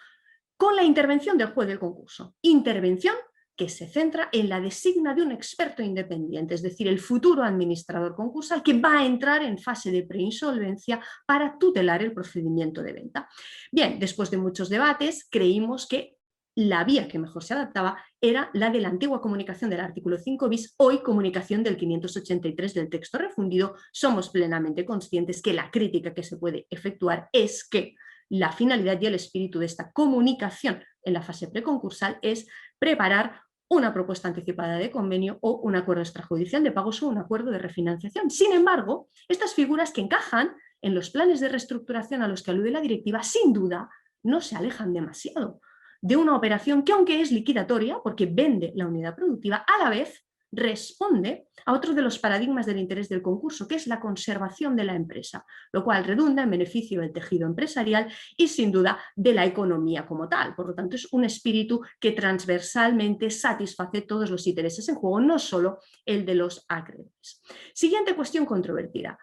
con la intervención del juez del concurso? Intervención que se centra en la designa de un experto independiente, es decir, el futuro administrador concursal, que va a entrar en fase de preinsolvencia para tutelar el procedimiento de venta. Bien, después de muchos debates, creímos que la vía que mejor se adaptaba era la de la antigua comunicación del artículo 5 bis, hoy comunicación del 583 del texto refundido. Somos plenamente conscientes que la crítica que se puede efectuar es que la finalidad y el espíritu de esta comunicación en la fase preconcursal es preparar una propuesta anticipada de convenio o un acuerdo extrajudicial de pagos o un acuerdo de refinanciación. Sin embargo, estas figuras que encajan en los planes de reestructuración a los que alude la directiva, sin duda, no se alejan demasiado de una operación que, aunque es liquidatoria porque vende la unidad productiva, a la vez responde a otro de los paradigmas del interés del concurso, que es la conservación de la empresa, lo cual redunda en beneficio del tejido empresarial y sin duda de la economía como tal. Por lo tanto, es un espíritu que transversalmente satisface todos los intereses en juego, no solo el de los acreedores. Siguiente cuestión controvertida: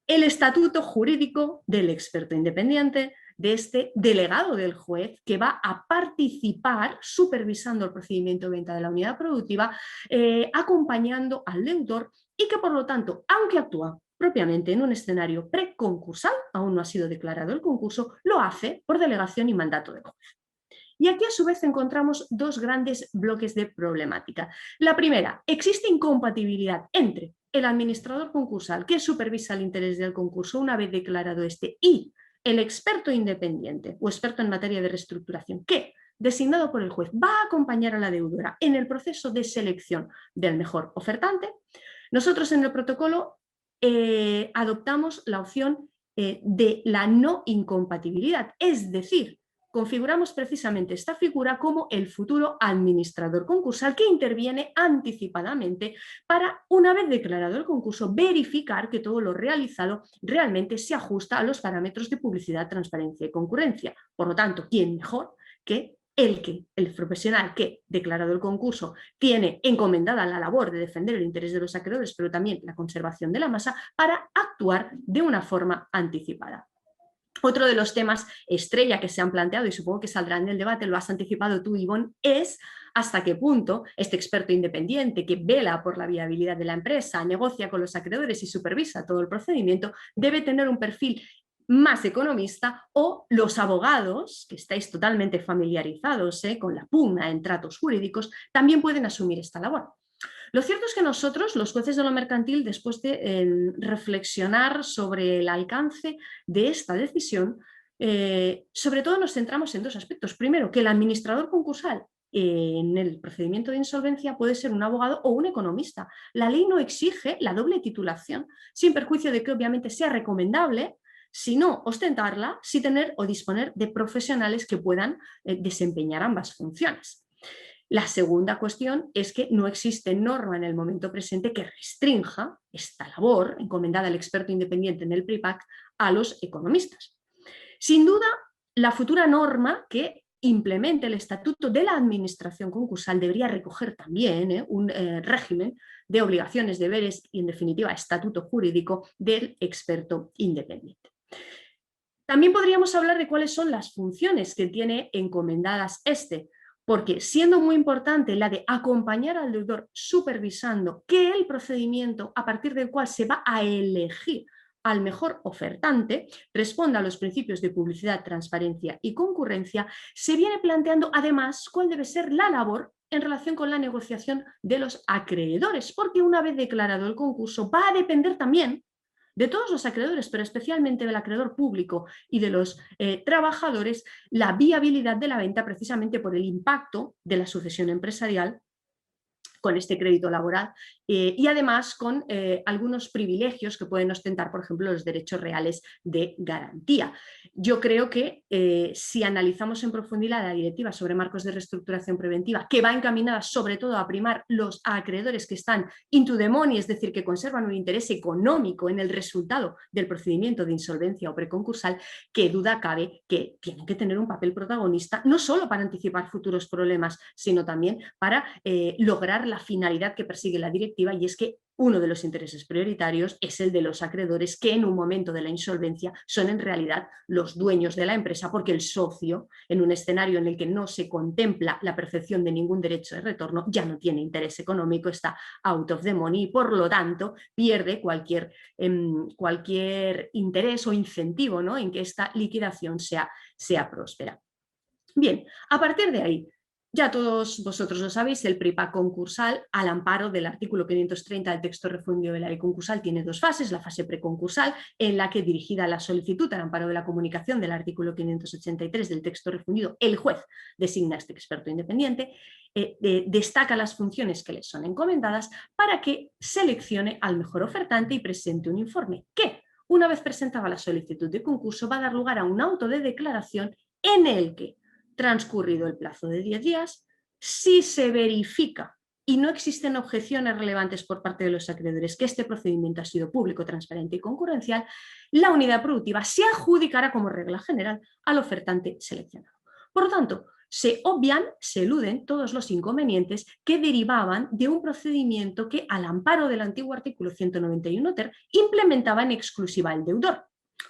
el estatuto jurídico del experto independiente, de este delegado del juez que va a participar supervisando el procedimiento de venta de la unidad productiva, acompañando al deudor y que por lo tanto, aunque actúa propiamente en un escenario preconcursal, aún no ha sido declarado el concurso, lo hace por delegación y mandato del juez. Y aquí a su vez encontramos dos grandes bloques de problemática. La primera: existe incompatibilidad entre el administrador concursal que supervisa el interés del concurso una vez declarado este y el experto independiente o experto en materia de reestructuración que, designado por el juez, va a acompañar a la deudora en el proceso de selección del mejor ofertante. Nosotros en el protocolo adoptamos la opción de la no incompatibilidad, es decir, configuramos precisamente esta figura como el futuro administrador concursal que interviene anticipadamente para, una vez declarado el concurso, verificar que todo lo realizado realmente se ajusta a los parámetros de publicidad, transparencia y concurrencia. Por lo tanto, ¿quién mejor que el profesional que, declarado el concurso, tiene encomendada la labor de defender el interés de los acreedores, pero también la conservación de la masa, para actuar de una forma anticipada? Otro de los temas estrella que se han planteado, y supongo que saldrá en el debate, lo has anticipado tú, Ivonne, es hasta qué punto este experto independiente que vela por la viabilidad de la empresa, negocia con los acreedores y supervisa todo el procedimiento, debe tener un perfil más economista, o los abogados, que estáis totalmente familiarizados con la pugna en tratos jurídicos, también pueden asumir esta labor. Lo cierto es que nosotros, los jueces de lo mercantil, después de reflexionar sobre el alcance de esta decisión, sobre todo nos centramos en dos aspectos. Primero, que el administrador concursal en el procedimiento de insolvencia puede ser un abogado o un economista. La ley no exige la doble titulación, sin perjuicio de que obviamente sea recomendable, sino ostentarla, sí tener o disponer de profesionales que puedan desempeñar ambas funciones. La segunda cuestión es que no existe norma en el momento presente que restrinja esta labor encomendada al experto independiente en el PRIPAC a los economistas. Sin duda, la futura norma que implemente el estatuto de la administración concursal debería recoger también un régimen de obligaciones, deberes y, en definitiva, estatuto jurídico del experto independiente. También podríamos hablar de cuáles son las funciones que tiene encomendadas porque siendo muy importante la de acompañar al deudor supervisando que el procedimiento a partir del cual se va a elegir al mejor ofertante responda a los principios de publicidad, transparencia y concurrencia, se viene planteando además cuál debe ser la labor en relación con la negociación de los acreedores, porque una vez declarado el concurso va a depender también de todos los acreedores, pero especialmente del acreedor público y de los trabajadores, la viabilidad de la venta, precisamente por el impacto de la sucesión empresarial con este crédito laboral y además con algunos privilegios que pueden ostentar, por ejemplo, los derechos reales de garantía. Yo creo que si analizamos en profundidad la directiva sobre marcos de reestructuración preventiva, que va encaminada sobre todo a primar los acreedores que están into the money, es decir, que conservan un interés económico en el resultado del procedimiento de insolvencia o preconcursal, qué duda cabe que tienen que tener un papel protagonista, no solo para anticipar futuros problemas, sino también para lograr la finalidad que persigue la directiva, y es que uno de los intereses prioritarios es el de los acreedores, que en un momento de la insolvencia son en realidad los dueños de la empresa, porque el socio, en un escenario en el que no se contempla la percepción de ningún derecho de retorno, ya no tiene interés económico, está out of the money y por lo tanto pierde cualquier interés o incentivo, ¿no?, en que esta liquidación sea próspera. Bien, a partir de ahí, ya todos vosotros lo sabéis, el PRIPAC concursal, al amparo del artículo 530 del texto refundido de la ley concursal, tiene dos fases: la fase preconcursal, en la que, dirigida a la solicitud al amparo de la comunicación del artículo 583 del texto refundido, el juez designa a este experto independiente, destaca las funciones que le son encomendadas para que seleccione al mejor ofertante y presente un informe que, una vez presentada la solicitud de concurso, va a dar lugar a un auto de declaración en el que, transcurrido el plazo de 10 días, si se verifica y no existen objeciones relevantes por parte de los acreedores que este procedimiento ha sido público, transparente y concurrencial, la unidad productiva se adjudicará como regla general al ofertante seleccionado. Por lo tanto, se obvian, se eluden todos los inconvenientes que derivaban de un procedimiento que, al amparo del antiguo artículo 191 ter, implementaba en exclusiva el deudor,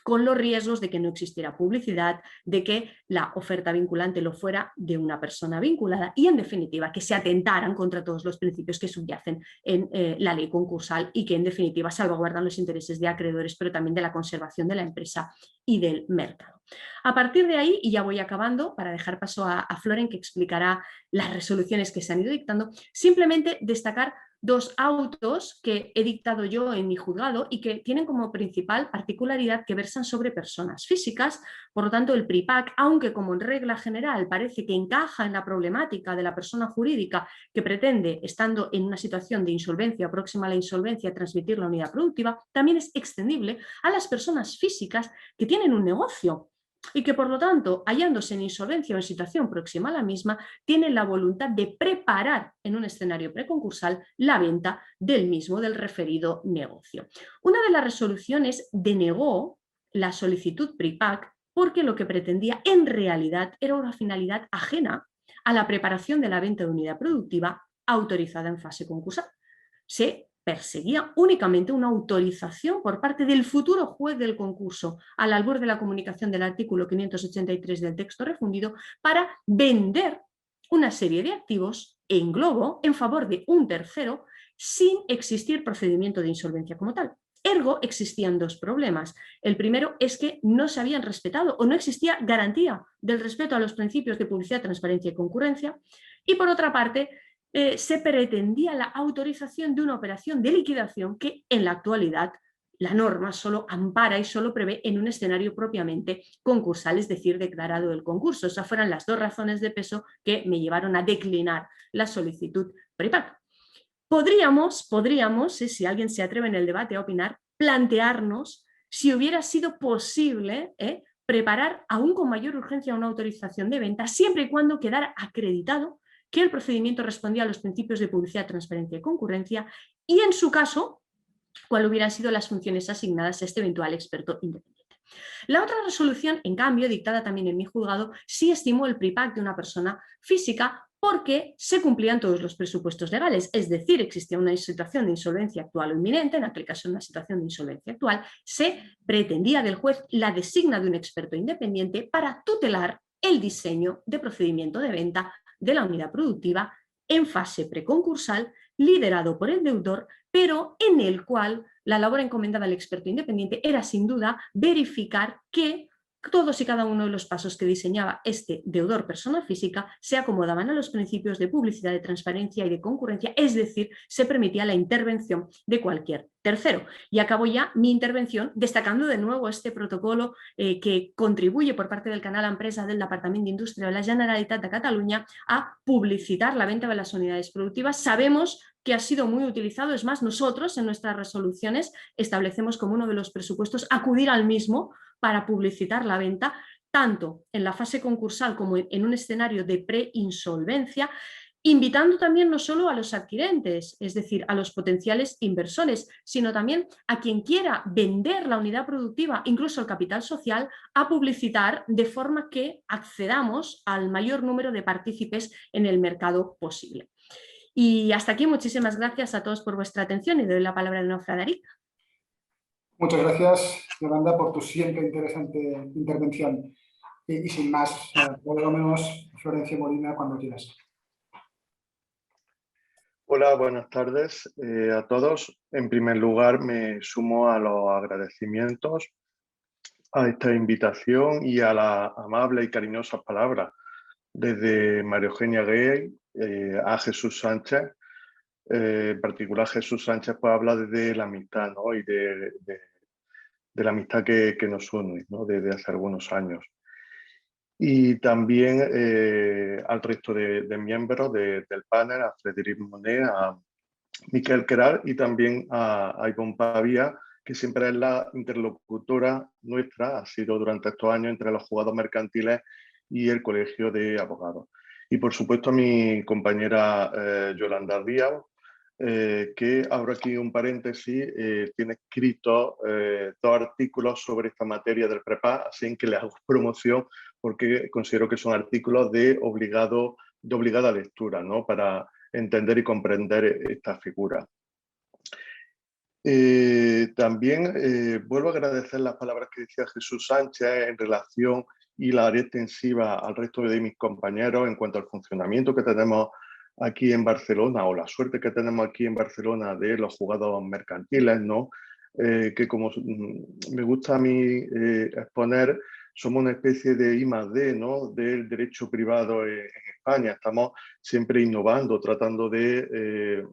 con los riesgos de que no existiera publicidad, de que la oferta vinculante lo fuera de una persona vinculada y, en definitiva, que se atentaran contra todos los principios que subyacen en la ley concursal y que, en definitiva, salvaguardan los intereses de acreedores, pero también de la conservación de la empresa y del mercado. A partir de ahí, y ya voy acabando para dejar paso a Floren, que explicará las resoluciones que se han ido dictando, simplemente destacar dos autos que he dictado yo en mi juzgado y que tienen como principal particularidad que versan sobre personas físicas. Por lo tanto, el PRIPAC, aunque como en regla general parece que encaja en la problemática de la persona jurídica que pretende, estando en una situación de insolvencia o próxima a la insolvencia, transmitir la unidad productiva, también es extendible a las personas físicas que tienen un negocio y que, por lo tanto, hallándose en insolvencia o en situación próxima a la misma, tienen la voluntad de preparar en un escenario preconcursal la venta del mismo, del referido negocio. Una de las resoluciones denegó la solicitud PRIPAC porque lo que pretendía en realidad era una finalidad ajena a la preparación de la venta de unidad productiva autorizada en fase concursal. Se perseguía únicamente una autorización por parte del futuro juez del concurso, al albur de la comunicación del artículo 583 del texto refundido, para vender una serie de activos en globo en favor de un tercero sin existir procedimiento de insolvencia como tal. Ergo, existían dos problemas. El primero es que no se habían respetado o no existía garantía del respeto a los principios de publicidad, transparencia y concurrencia. Y por otra parte, se pretendía la autorización de una operación de liquidación que en la actualidad la norma solo ampara y solo prevé en un escenario propiamente concursal, es decir, declarado el concurso. Esas fueron las dos razones de peso que me llevaron a declinar la solicitud PRIPAC. Podríamos, si alguien se atreve en el debate a opinar, plantearnos si hubiera sido posible preparar aún con mayor urgencia una autorización de venta, siempre y cuando quedara acreditado que el procedimiento respondía a los principios de publicidad, transparencia y concurrencia, y en su caso, cuáles hubieran sido las funciones asignadas a este eventual experto independiente. La otra resolución, en cambio, dictada también en mi juzgado, sí estimó el PRIPAC de una persona física porque se cumplían todos los presupuestos legales, es decir, existía una situación de insolvencia actual o inminente, en aquel caso una situación de insolvencia actual, se pretendía del juez la designa de un experto independiente para tutelar el diseño de procedimiento de venta de la unidad productiva en fase preconcursal, liderado por el deudor, pero en el cual la labor encomendada al experto independiente era sin duda verificar que todos y cada uno de los pasos que diseñaba este deudor persona física se acomodaban a los principios de publicidad, de transparencia y de concurrencia, es decir, se permitía la intervención de cualquier tercero. Y acabo ya mi intervención destacando de nuevo este protocolo que contribuye por parte del canal Empresa del Departament d'Indústria de la Generalitat de Catalunya a publicitar la venta de las unidades productivas. Sabemos que ha sido muy utilizado, es más, nosotros en nuestras resoluciones establecemos como uno de los presupuestos acudir al mismo para publicitar la venta, tanto en la fase concursal como en un escenario de preinsolvencia, invitando también no solo a los adquirentes, es decir, a los potenciales inversores, sino también a quien quiera vender la unidad productiva, incluso el capital social, a publicitar de forma que accedamos al mayor número de partícipes en el mercado posible. Y hasta aquí, muchísimas gracias a todos por vuestra atención y doy la palabra de nuevo a Frederic. Muchas gracias, Yolanda, por tu siempre interesante intervención. Y sin más, por lo menos, Florencia Molina, cuando quieras. Hola, buenas tardes a todos. En primer lugar, me sumo a los agradecimientos a esta invitación y a las amables y cariñosas palabras desde María Eugenia Gay a Jesús Sánchez. En particular, Jesús Sánchez pues, habla desde la amistad, ¿no? Y de la amistad que nos une, ¿no? Desde hace algunos años. Y también al resto de miembros del panel, a Frederic Monet, a Miquel Queralt y también a Ivonne Pavía, que siempre es la interlocutora nuestra, ha sido durante estos años entre los juzgados mercantiles y el Colegio de Abogados. Y por supuesto a mi compañera Yolanda Díaz, que abro aquí un paréntesis, tiene escrito 2 artículos sobre esta materia del PREPA, así que le hago promoción porque considero que son artículos de obligada lectura, ¿no? Para entender y comprender esta figura. También vuelvo a agradecer las palabras que decía Jesús Sánchez en relación y la haré extensiva al resto de mis compañeros en cuanto al funcionamiento que tenemos aquí en Barcelona, o la suerte que tenemos aquí en Barcelona de los juzgados mercantiles, ¿no? Que como me gusta a mí exponer, somos una especie de I+D, ¿no? Del derecho privado en España. Estamos siempre innovando, tratando de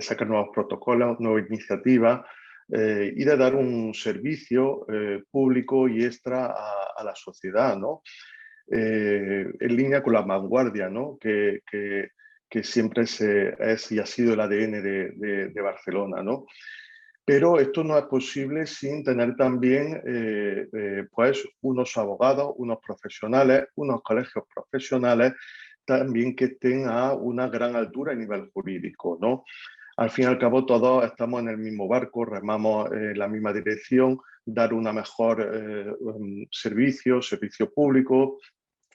sacar nuevos protocolos, nuevas iniciativas y de dar un servicio público y extra a la sociedad, ¿no? En línea con la vanguardia, ¿no? que siempre es y ha sido el ADN de Barcelona, ¿no? Pero esto no es posible sin tener también pues unos abogados, unos profesionales, unos colegios profesionales también que estén a una gran altura a nivel jurídico, ¿no? Al fin y al cabo todos estamos en el mismo barco, remamos en la misma dirección, dar una mejor servicio público,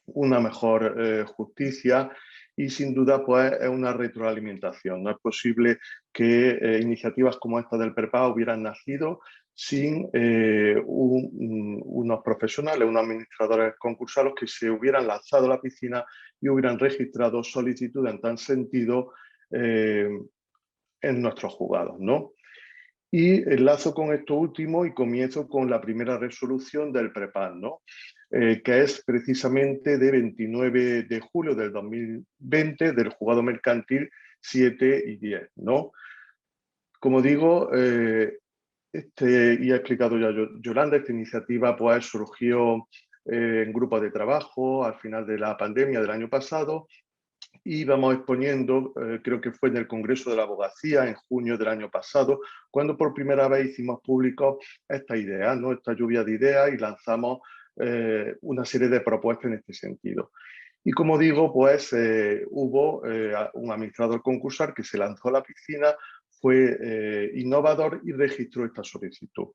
una mejor justicia y sin duda pues es una retroalimentación. No es posible que iniciativas como esta del PREPA hubieran nacido sin unos profesionales, unos administradores concursales que se hubieran lanzado a la piscina y hubieran registrado solicitudes en tal sentido en nuestros juzgados, ¿no? Y enlazo con esto último y comienzo con la primera resolución del PREPAN, ¿no? Que es precisamente de 29 de julio del 2020 del juzgado mercantil 7 y 10, ¿no? Como digo, y ha explicado ya Yolanda, esta iniciativa pues surgió en grupos de trabajo al final de la pandemia del año pasado. Y vamos exponiendo, creo que fue en el Congreso de la Abogacía en junio del año pasado, cuando por primera vez hicimos público esta idea, ¿no? Esta lluvia de ideas y lanzamos una serie de propuestas en este sentido. Y como digo, pues hubo un administrador concursal que se lanzó a la piscina, fue innovador y registró esta solicitud.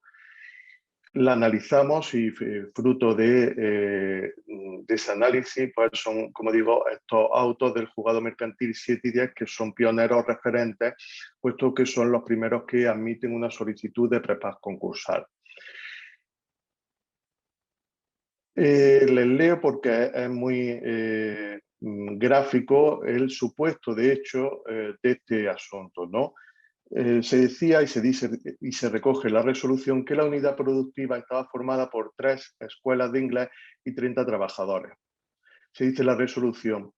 La analizamos y fruto de ese análisis pues son, como digo, estos autos del juzgado mercantil 7 y 10 que son pioneros referentes, puesto que son los primeros que admiten una solicitud de PREPA concursal. Les leo porque es muy gráfico el supuesto de hecho de este asunto, ¿no? Se decía y se dice y se recoge en la resolución que la unidad productiva estaba formada por 3 escuelas de inglés y 30 trabajadores. Se dice en la resolución,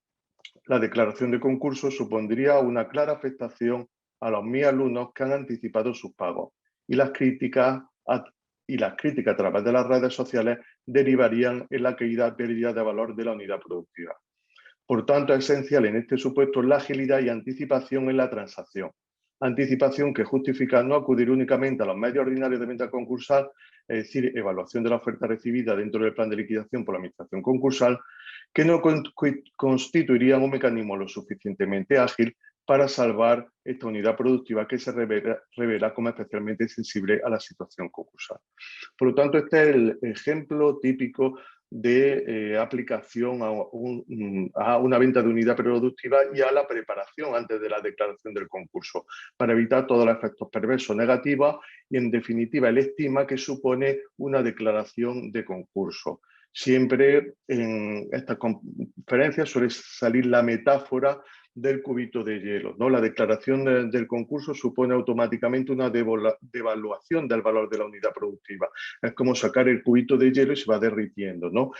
la declaración de concurso supondría una clara afectación a los 1000 alumnos que han anticipado sus pagos y las críticas a través de las redes sociales derivarían en la pérdida de valor de la unidad productiva. Por tanto, es esencial en este supuesto la agilidad y anticipación en la transacción. Anticipación que justifica no acudir únicamente a los medios ordinarios de venta concursal, es decir, evaluación de la oferta recibida dentro del plan de liquidación por la administración concursal, que no constituirían un mecanismo lo suficientemente ágil para salvar esta unidad productiva que se revela como especialmente sensible a la situación concursal. Por lo tanto, este es el ejemplo típico de aplicación a una venta de unidad productiva y a la preparación antes de la declaración del concurso, para evitar todos los efectos perversos negativos y, en definitiva, el estigma que supone una declaración de concurso. Siempre en estas conferencias suele salir la metáfora del cubito de hielo, ¿no? La declaración del concurso supone automáticamente una devaluación del valor de la unidad productiva. Es como sacar el cubito de hielo y se va derritiendo, ¿no?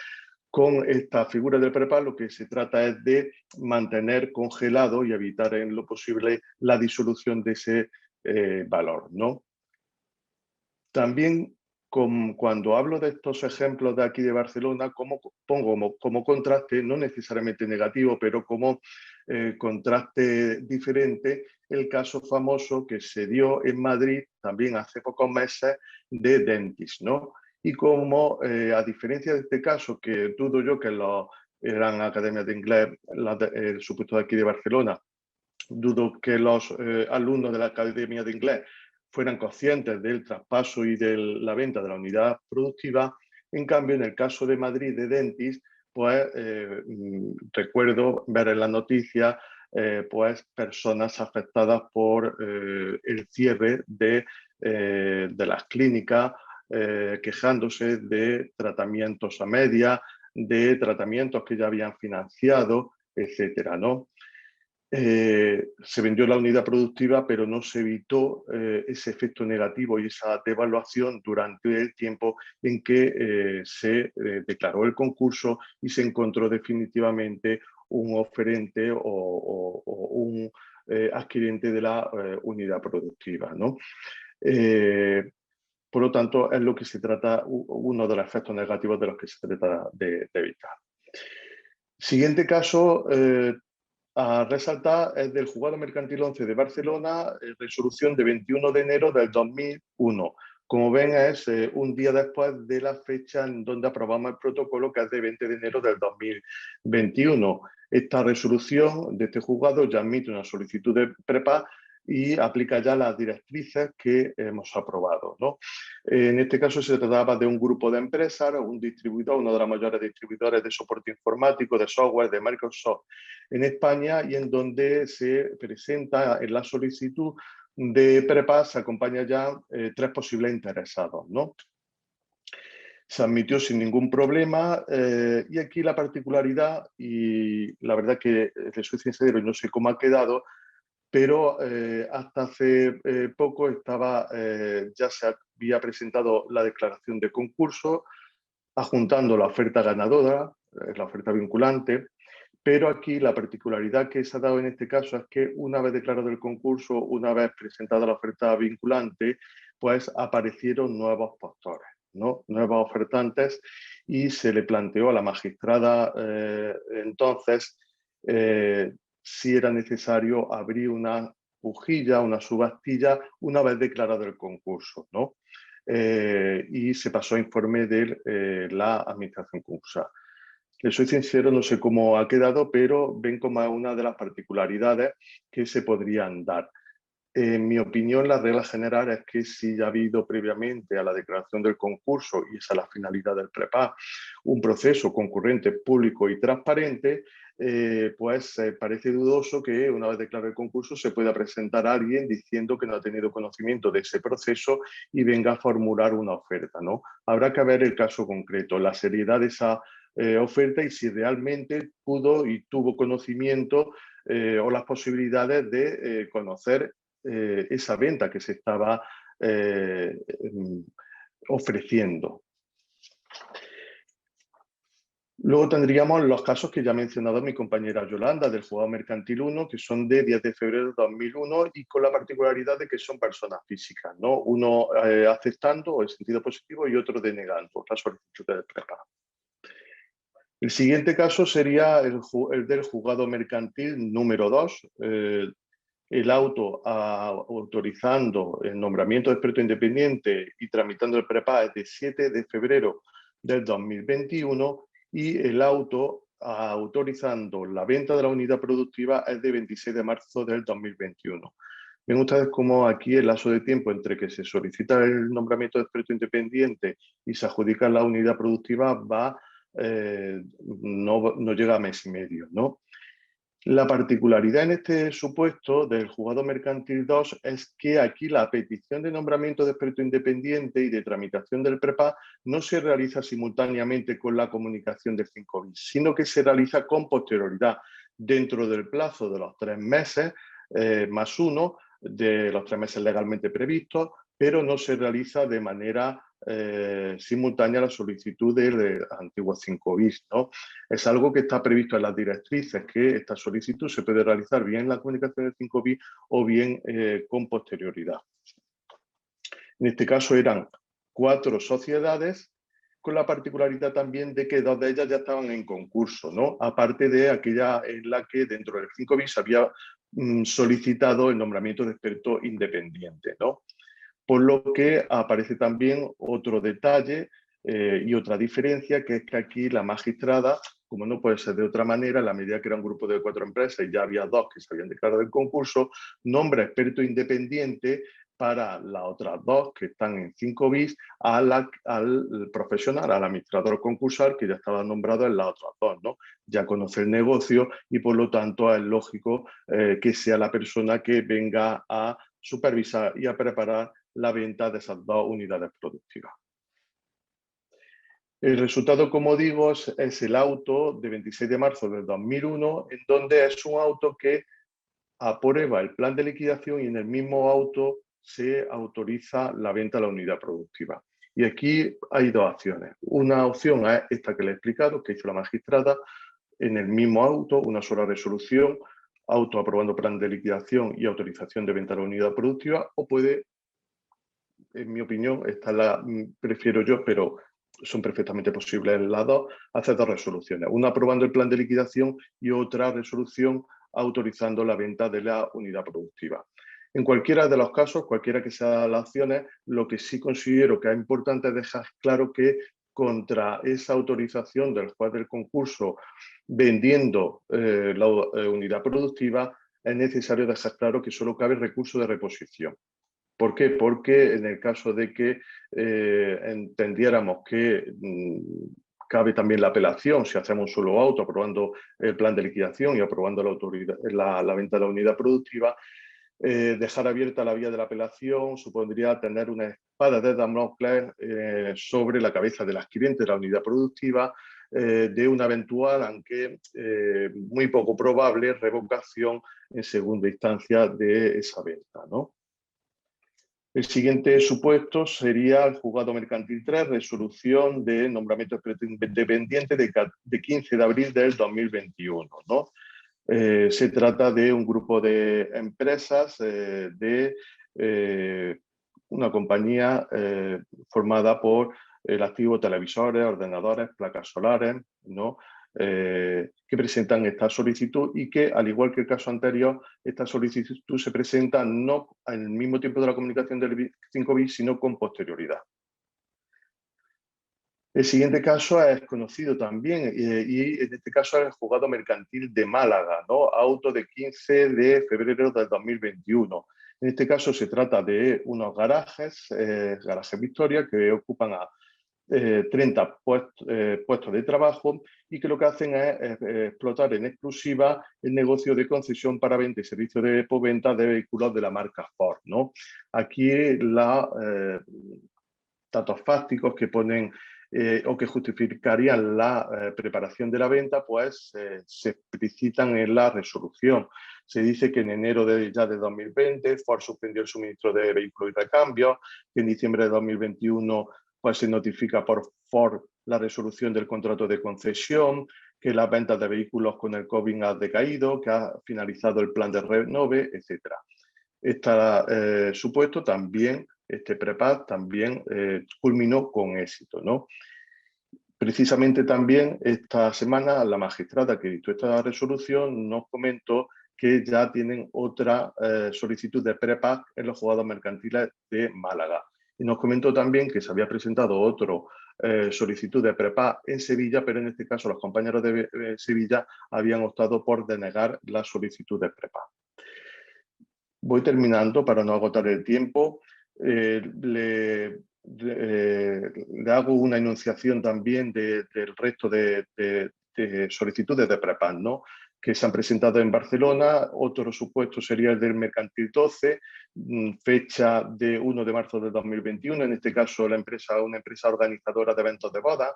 Con esta figura del PREPA lo que se trata es de mantener congelado y evitar en lo posible la disolución de ese valor, ¿no? También cuando hablo de estos ejemplos de aquí de Barcelona, pongo como contraste, no necesariamente negativo, pero como contraste diferente, el caso famoso que se dio en Madrid también hace pocos meses de Dentix, ¿no? Y como a diferencia de este caso, que dudo yo que los eran academias de inglés, el supuesto de aquí de Barcelona. Dudo que los alumnos de la Academia de Inglés fueran conscientes del traspaso y de la venta de la unidad productiva. En cambio, en el caso de Madrid de Dentis, pues recuerdo ver en las noticias pues personas afectadas por el cierre de las clínicas, quejándose de tratamientos a media, de tratamientos que ya habían financiado, etcétera, ¿no? Se vendió la unidad productiva, pero no se evitó ese efecto negativo y esa devaluación durante el tiempo en que se declaró el concurso y se encontró definitivamente un oferente o un adquirente de la unidad productiva, ¿no? Por lo tanto, es lo que se trata, uno de los efectos negativos de los que se trata de evitar. Siguiente caso a resaltar es del Juzgado Mercantil 11 de Barcelona, resolución de 21 de enero del 2001. Como ven, es un día después de la fecha en donde aprobamos el protocolo, que es de 20 de enero del 2021. Esta resolución de este juzgado ya admite una solicitud de prepa y aplica ya las directrices que hemos aprobado, ¿no? En este caso se trataba de un grupo de empresas, un distribuidor, uno de los mayores distribuidores de soporte informático, de software de Microsoft en España, y en donde se presenta en la solicitud de prepa, se acompaña ya 3 posibles interesados, ¿no? Se admitió sin ningún problema y aquí la particularidad, y la verdad que le soy sincero y no sé cómo ha quedado, pero hasta hace poco ya se había presentado la declaración de concurso, adjuntando la oferta ganadora, la oferta vinculante, pero aquí la particularidad que se ha dado en este caso es que una vez declarado el concurso, una vez presentada la oferta vinculante, pues aparecieron nuevos postores, ¿no? Nuevos ofertantes, y se le planteó a la magistrada entonces si era necesario abrir una pujilla, una subastilla, una vez declarado el concurso, ¿no? Y se pasó a informe de la administración concursal. Les soy sincero, no sé cómo ha quedado, pero ven como es una de las particularidades que se podrían dar. En mi opinión, la regla general es que si ya ha habido previamente a la declaración del concurso, y esa es la finalidad del PREPA, un proceso concurrente, público y transparente, pues parece dudoso que una vez declarado el concurso se pueda presentar a alguien diciendo que no ha tenido conocimiento de ese proceso y venga a formular una oferta, ¿no? Habrá que ver el caso concreto, la seriedad de esa oferta y si realmente pudo y tuvo conocimiento o las posibilidades de conocer esa venta que se estaba ofreciendo. Luego tendríamos los casos que ya ha mencionado mi compañera Yolanda del Juzgado Mercantil 1, que son de 10 de febrero de 2001 y con la particularidad de que son personas físicas, ¿no? Uno aceptando en sentido positivo y otro denegando la solicitud del prepa. El siguiente caso sería el del Juzgado Mercantil número 2, el auto autorizando el nombramiento de experto independiente y tramitando el prepa es de 7 de febrero del 2021 y el auto autorizando la venta de la unidad productiva es de 26 de marzo del 2021. Ven ustedes cómo aquí el lazo de tiempo entre que se solicita el nombramiento de experto independiente y se adjudica la unidad productiva no llega a mes y medio, ¿no? La particularidad en este supuesto del Juzgado Mercantil 2 es que aquí la petición de nombramiento de experto independiente y de tramitación del prepa no se realiza simultáneamente con la comunicación del 5 bis, sino que se realiza con posterioridad dentro del plazo de los 3 meses más uno de los 3 meses legalmente previstos, pero no se realiza de manera simultánea la solicitud del antiguo 5 bis, ¿no? Es algo que está previsto en las directrices, que esta solicitud se puede realizar bien en la comunicación del 5 bis o bien con posterioridad. En este caso eran 4 sociedades, con la particularidad también de que 2 de ellas ya estaban en concurso, ¿no? Aparte de aquella en la que dentro del 5 bis había solicitado el nombramiento de experto independiente, ¿no? Por lo que aparece también otro detalle y otra diferencia, que es que aquí la magistrada como no puede ser de otra manera, en la medida que era un grupo de 4 empresas y ya había 2 que se habían declarado el concurso, nombra experto independiente para las otras 2 que están en 5 bis al profesional, al administrador concursal que ya estaba nombrado en las otras 2, ¿no? Ya conoce el negocio y por lo tanto es lógico que sea la persona que venga a supervisar y a preparar la venta de esas 2 unidades productivas. El resultado, como digo, es el auto de 26 de marzo del 2001, en donde es un auto que aprueba el plan de liquidación y en el mismo auto se autoriza la venta de la unidad productiva. Y aquí hay 2 opciones. Una opción es esta que le he explicado, que hizo la magistrada, en el mismo auto, una sola resolución, auto aprobando plan de liquidación y autorización de venta de la unidad productiva, o puede, en mi opinión, esta la prefiero yo, pero son perfectamente posibles las 2, hacer 2 resoluciones. Una aprobando el plan de liquidación y otra resolución autorizando la venta de la unidad productiva. En cualquiera de los casos, cualquiera que sean las acciones, lo que sí considero que es importante es dejar claro que contra esa autorización del juez del concurso vendiendo la unidad productiva, es necesario dejar claro que solo cabe recurso de reposición. ¿Por qué? Porque en el caso de que entendiéramos que cabe también la apelación, si hacemos un solo auto aprobando el plan de liquidación y aprobando la venta de la unidad productiva, dejar abierta la vía de la apelación supondría tener una espada de Damocles sobre la cabeza del adquirente de la unidad productiva de una eventual, aunque muy poco probable, revocación en segunda instancia de esa venta, ¿no? El siguiente supuesto sería el juzgado mercantil 3, resolución de nombramiento independiente de 15 de abril del 2021, ¿no? Se trata de un grupo de empresas de una compañía formada por el activo televisores, ordenadores, placas solares, ¿no? Que presentan esta solicitud y que, al igual que el caso anterior, esta solicitud se presenta no al mismo tiempo de la comunicación del 5 bis, sino con posterioridad. El siguiente caso es conocido también y en este caso es el juzgado mercantil de Málaga, ¿no? Auto de 15 de febrero del 2021. En este caso se trata de unos garajes, garajes Victoria, que ocupan a 30 puestos de trabajo y que lo que hacen es explotar en exclusiva el negocio de concesión para venta y servicio de postventa de vehículos de la marca Ford, ¿no? Aquí los datos fácticos que ponen o que justificarían la preparación de la venta, pues se explicitan en la resolución. Se dice que en enero de 2020 Ford suspendió el suministro de vehículos y recambios, que en diciembre de 2021 pues, se notifica por Ford la resolución del contrato de concesión, que las ventas de vehículos con el COVID han decaído, que ha finalizado el plan de renove, etc. Este supuesto también, este PREPAD también culminó con éxito, ¿no? Precisamente también esta semana la magistrada que dictó esta resolución nos comentó que ya tienen otra solicitud de PREPAD en los juzgados mercantiles de Málaga. Y nos comentó también que se había presentado otro solicitud de PREPAD en Sevilla, pero en este caso los compañeros de Sevilla habían optado por denegar la solicitud de PREPAD. Voy terminando para no agotar el tiempo. Le hago una enunciación también del resto de solicitudes de PREPAD, ¿no? Que se han presentado en Barcelona. Otro supuesto sería el del Mercantil 12, fecha de 1 de marzo de 2021, en este caso una empresa organizadora de eventos de boda,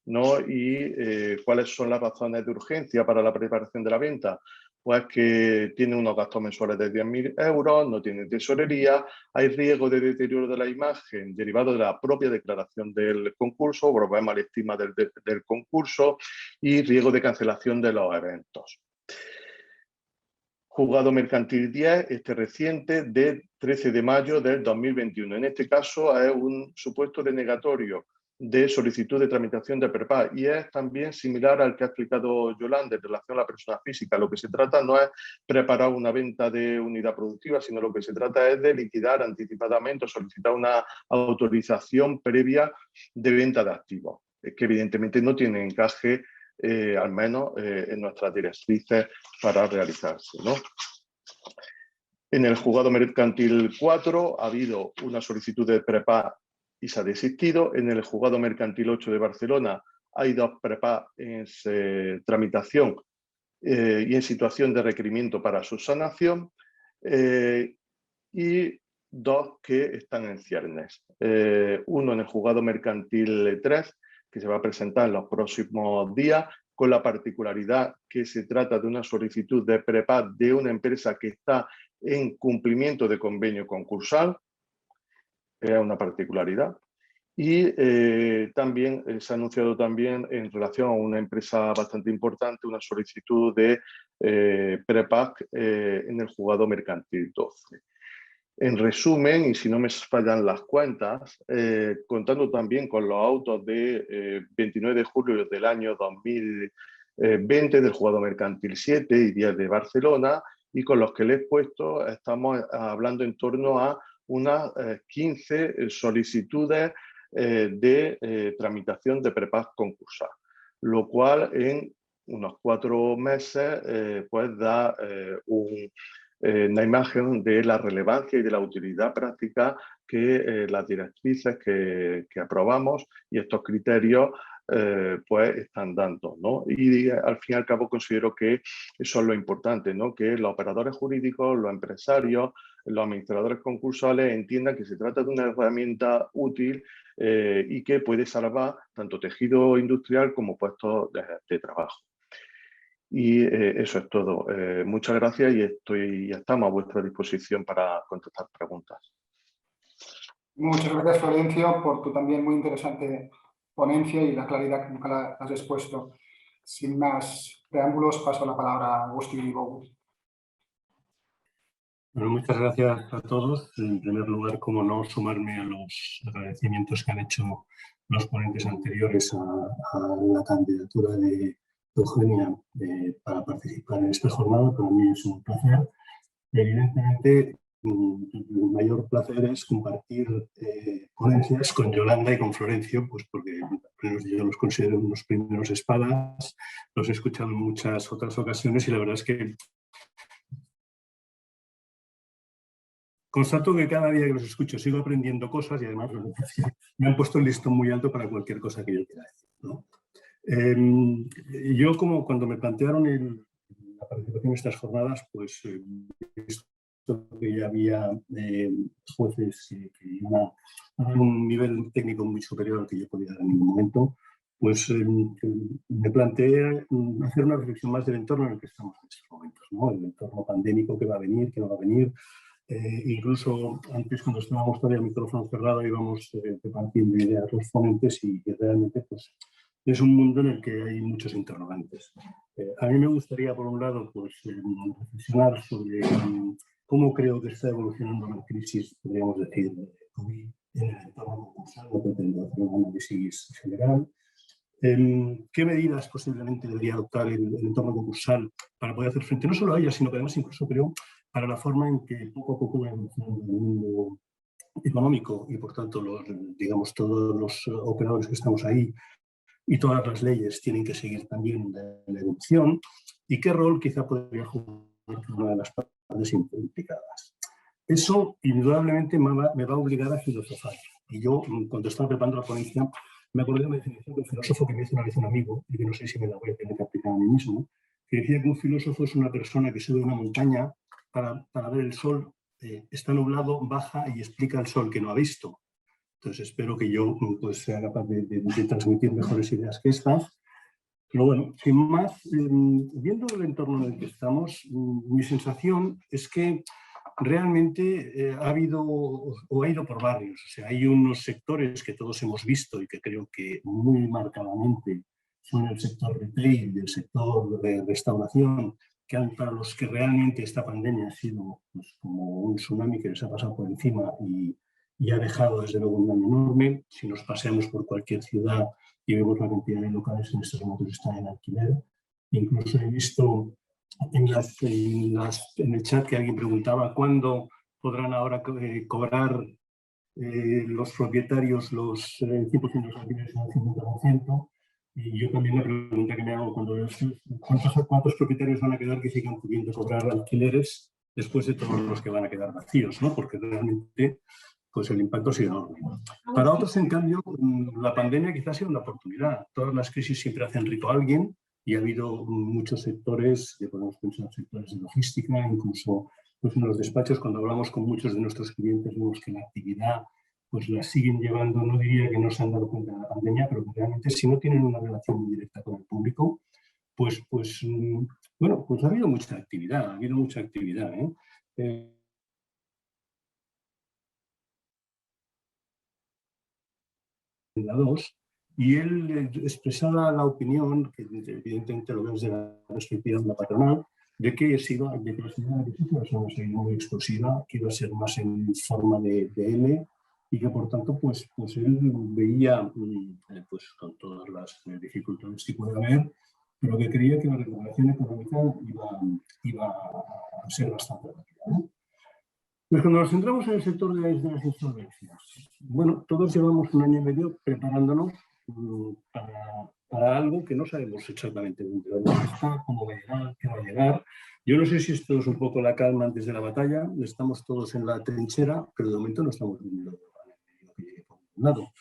¿no? Y ¿cuáles son las razones de urgencia para la preparación de la venta? Pues que tiene unos gastos mensuales de 10.000 euros, no tiene tesorería, hay riesgo de deterioro de la imagen derivado de la propia declaración del concurso, problema de estima del concurso y riesgo de cancelación de los eventos. Juzgado Mercantil 10, este reciente, de 13 de mayo del 2021. En este caso es un supuesto denegatorio de solicitud de tramitación de PREPAD y es también similar al que ha explicado Yolanda en relación a la persona física. Lo que se trata no es preparar una venta de unidad productiva, sino lo que se trata es de liquidar anticipadamente o solicitar una autorización previa de venta de activos, que evidentemente no tiene encaje al menos en nuestras directrices para realizarse, ¿no? En el juzgado mercantil 4 ha habido una solicitud de prepago y se ha desistido. En el juzgado mercantil 8 de Barcelona hay 2 prepagos en tramitación y en situación de requerimiento para su sanación, y 2 que están en ciernes. Uno en el juzgado mercantil 3, que se va a presentar en los próximos días, con la particularidad que se trata de una solicitud de prepago de una empresa que está en cumplimiento de convenio concursal. Es una particularidad. Y también se ha anunciado también en relación a una empresa bastante importante una solicitud de prepago en el juzgado mercantil 12. En resumen, y si no me fallan las cuentas, contando también con los autos de 29 de julio del año 2020 del juzgado mercantil 7 y 10 de Barcelona, y con los que le he puesto, estamos hablando en torno a unas 15 solicitudes de tramitación de prepago concursal, lo cual en unos 4 meses pues da una imagen de la relevancia y de la utilidad práctica que las directrices que aprobamos y estos criterios pues están dando, ¿no? Y al fin y al cabo considero que eso es lo importante, ¿no? Que los operadores jurídicos, los empresarios, los administradores concursales entiendan que se trata de una herramienta útil y que puede salvar tanto tejido industrial como puestos de trabajo. Y eso es todo. Muchas gracias y estamos a vuestra disposición para contestar preguntas. Muchas gracias, Florencio, por tu también muy interesante ponencia y la claridad que nunca la has expuesto. Sin más preámbulos, paso la palabra a Agustín Bou. Bueno, muchas gracias a todos. En primer lugar, como no, sumarme a los agradecimientos que han hecho los ponentes anteriores a la candidatura de Eugenia para participar en esta jornada. Para mí es un placer. Evidentemente, el mayor placer es compartir ponencias con Yolanda y con Florencio, pues porque yo los considero unos primeros espadas, los he escuchado en muchas otras ocasiones y la verdad es que constato que cada día que los escucho sigo aprendiendo cosas y además me han puesto el listón muy alto para cualquier cosa que yo quiera decir, ¿no? Yo, como cuando me plantearon la participación en estas jornadas, pues he visto que ya había jueces que iban a dar un nivel técnico muy superior al que yo podía dar en ningún momento, pues me planteé hacer una reflexión más del entorno en el que estamos en estos momentos, ¿no? El entorno pandémico que va a venir, que no va a venir. Incluso antes, cuando estábamos todavía el micrófono cerrado, íbamos compartiendo ideas los ponentes y realmente pues, es un mundo en el que hay muchos interrogantes. A mí me gustaría, por un lado, pues, reflexionar sobre cómo creo que está evolucionando la crisis, podríamos decir, COVID en el entorno concursal. No pretendo hacer un análisis general. ¿Qué medidas posiblemente debería adoptar el entorno concursal para poder hacer frente no solo a ellas, sino que además incluso creo para la forma en que poco a poco va evolucionando el mundo económico y por tanto digamos todos los operadores que estamos ahí y todas las leyes tienen que seguir también la evolución y qué rol quizá podría jugar una de las partes implicadas. Eso indudablemente me va a obligar a filosofar. Y yo, cuando estaba preparando la ponencia, me acordé de una definición de un filósofo que me hizo una vez un amigo, y que no sé si me la voy a tener que aplicar a mí mismo, que decía que un filósofo es una persona que sube una montaña para ver el sol, está nublado, baja y explica el sol que no ha visto. Entonces espero que yo pues, sea capaz de transmitir mejores ideas que estas. Pero bueno, sin más, viendo el entorno en el que estamos, mi sensación es que realmente ha habido o ha ido por barrios. O sea, hay unos sectores que todos hemos visto y que creo que muy marcadamente son el sector retail y el sector de restauración, para los que realmente esta pandemia ha sido pues, como un tsunami que les ha pasado por encima y ha dejado desde luego un daño enorme. Si nos paseamos por cualquier ciudad y vemos la cantidad de locales en estos momentos están en alquiler. Incluso he visto en el chat que alguien preguntaba cuándo podrán ahora cobrar los propietarios los 100% de los alquileres al 50%. Y yo también la pregunta que me hago cuando veo ¿cuántos propietarios van a quedar que sigan pudiendo cobrar alquileres después de todos los que van a quedar vacíos, ¿no? Porque realmente pues el impacto ha sido enorme. Para otros, en cambio, la pandemia quizás ha sido una oportunidad. Todas las crisis siempre hacen rico a alguien y ha habido muchos sectores, podemos pensar sectores de logística, incluso pues en los despachos, cuando hablamos con muchos de nuestros clientes, vemos que la actividad pues la siguen llevando, no diría que no se han dado cuenta de la pandemia, pero que realmente si no tienen una relación muy directa con el público, pues bueno, pues ha habido mucha actividad, La 2, y él expresaba la opinión, que evidentemente lo vemos de la perspectiva de la patronal, de que la ciudad iba a ser muy explosiva, que iba a ser más en forma de L, y que por tanto pues él veía, pues con todas las dificultades que puede haber, pero que creía que la recuperación económica iba a ser bastante rápida, ¿no? Pues cuando nos centramos en el sector de las insolvencias, bueno, todos llevamos un año y medio preparándonos para algo que no sabemos exactamente dónde está, cómo va a llegar, qué va a llegar. Yo no sé si esto es un poco la calma antes de la batalla, estamos todos en la trinchera, pero de momento no estamos viendo lo que llegue por ningún lado.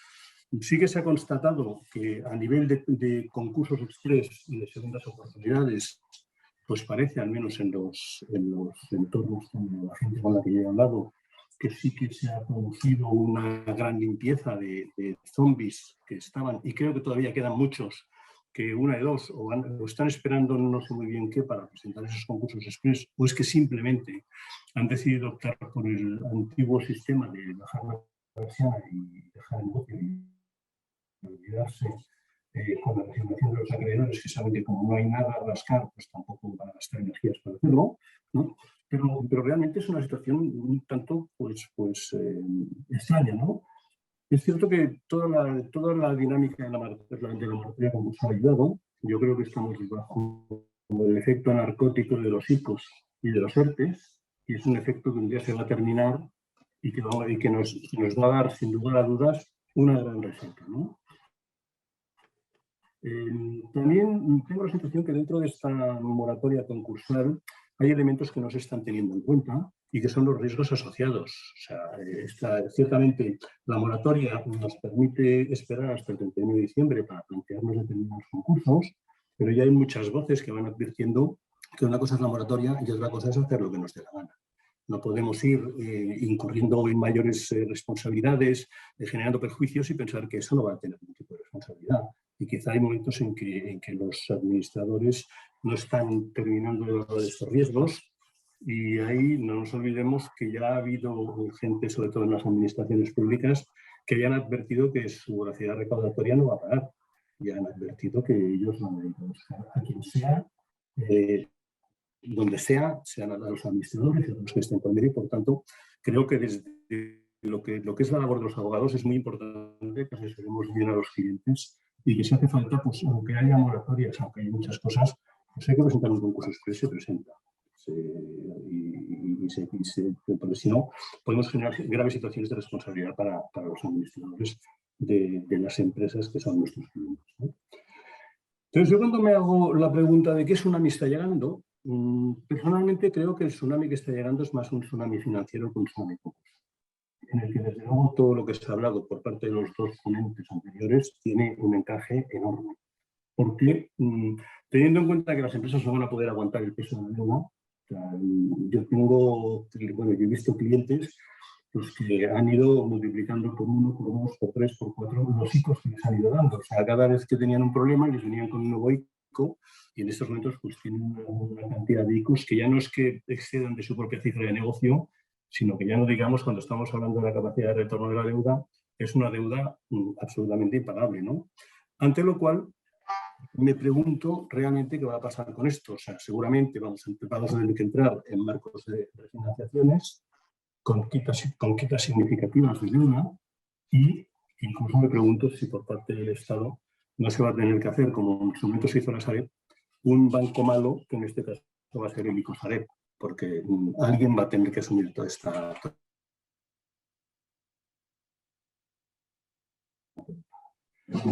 Sí que se ha constatado que a nivel de concursos express y de segundas oportunidades, pues parece, al menos en los entornos de la gente con la que yo he hablado, que sí que se ha producido una gran limpieza de zombies que estaban, y creo que todavía quedan muchos, que una de dos, o están esperando no sé muy bien qué para presentar esos concursos express, o es que simplemente han decidido optar por el antiguo sistema de bajar la persiana y dejar el negocio y olvidarse con la resignación de los acreedores, que saben que como no hay nada a rascar, pues tampoco van a gastar energías para hacerlo, ¿no? Pero realmente es una situación un tanto extraña, ¿no? Es cierto que toda la dinámica de la moratoria concursal ha ayudado. Yo creo que estamos bajo el efecto narcótico de los ICOs y de los ERTEs, y es un efecto que un día se va a terminar y que nos va a dar, sin lugar a dudas, una gran receta, ¿no? También tengo la sensación que dentro de esta moratoria concursal hay elementos que no se están teniendo en cuenta y que son los riesgos asociados. O sea, ciertamente la moratoria nos permite esperar hasta el 31 de diciembre para plantearnos determinados concursos, pero ya hay muchas voces que van advirtiendo que una cosa es la moratoria y otra cosa es hacer lo que nos dé la gana. No podemos ir incurriendo en mayores responsabilidades, generando perjuicios y pensar que eso no va a tener ningún tipo de responsabilidad. Y quizá hay momentos en que los administradores no están terminando de evaluar estos riesgos, y ahí no nos olvidemos que ya ha habido gente, sobre todo en las administraciones públicas, que ya han advertido que su voracidad recaudatoria no va a parar. Ya han advertido que ellos van a ir a buscar a quien sea, donde sea, sean a los administradores y a los que estén por medio. Por tanto, creo que desde lo que es la labor de los abogados es muy importante que asesoremos bien a los clientes y que si hace falta, pues aunque haya moratorias, aunque hay muchas cosas, pues hay que presentar un concurso express, se presenta. Porque si no, podemos generar graves situaciones de responsabilidad para los administradores de las empresas que son nuestros clientes, ¿no? Entonces, yo cuando me hago la pregunta de qué tsunami está llegando, personalmente creo que el tsunami que está llegando es más un tsunami financiero que un tsunami concursal, en el que desde luego todo lo que se ha hablado por parte de los dos ponentes anteriores tiene un encaje enorme. Porque teniendo en cuenta que las empresas no van a poder aguantar el peso de la deuda, yo he visto clientes pues, que han ido multiplicando por 1, por 2, por 3, por 4 los ICOs que les han ido dando. O sea, cada vez que tenían un problema les venían con un nuevo ICO, y en estos momentos pues tienen una cantidad de ICOs que ya no es que excedan de su propia cifra de negocio, sino que ya no digamos, cuando estamos hablando de la capacidad de retorno de la deuda, es una deuda absolutamente impagable, ¿no? Ante lo cual, me pregunto realmente qué va a pasar con esto. O sea, seguramente vamos a tener que entrar en marcos de refinanciaciones con quitas significativas de deuda, y incluso me pregunto si por parte del Estado no se va a tener que hacer, como en su momento se hizo la Sareb, un banco malo, que en este caso va a ser el ICO-Sareb, porque alguien va a tener que asumir toda esta...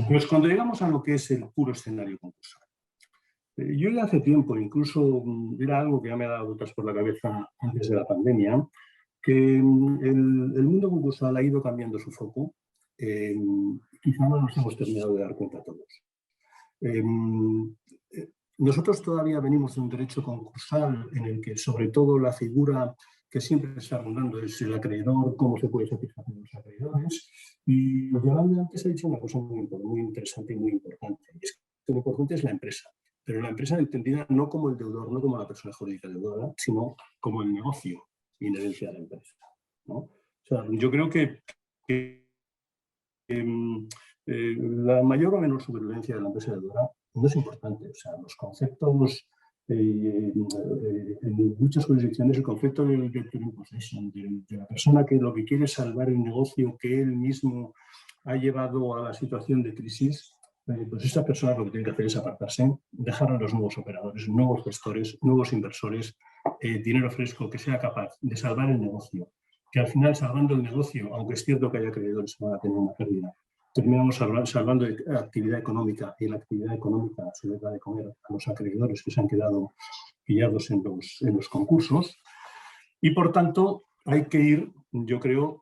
Pues cuando llegamos a lo que es el puro escenario concursal, yo ya hace tiempo, incluso era algo que ya me ha dado vueltas por la cabeza antes de la pandemia, que el mundo concursal ha ido cambiando su foco. Quizá no nos hemos terminado de dar cuenta todos. Nosotros todavía venimos de un derecho concursal en el que sobre todo la figura que siempre está rondando es el acreedor, cómo se puede satisfacer a los acreedores. Y Yolanda antes ha dicho una cosa muy interesante y muy importante. Y es que lo importante es la empresa, pero la empresa entendida no como el deudor, no como la persona jurídica deudora, sino como el negocio inherencia de la empresa, ¿no? O sea, yo creo que la mayor o menor supervivencia de la empresa deudora no es importante. O sea, los conceptos, en muchas jurisdicciones, el concepto del debtor in possession, de la persona que lo que quiere es salvar el negocio que él mismo ha llevado a la situación de crisis, pues estas personas lo que tienen que hacer es apartarse, dejar a los nuevos operadores, nuevos gestores, nuevos inversores, dinero fresco que sea capaz de salvar el negocio, que al final, salvando el negocio, aunque es cierto que haya acreedores que van a tener una pérdida, terminamos salvando actividad económica, y la actividad económica a su vez da de comer a los acreedores que se han quedado pillados en los concursos. Y por tanto hay que ir, yo creo,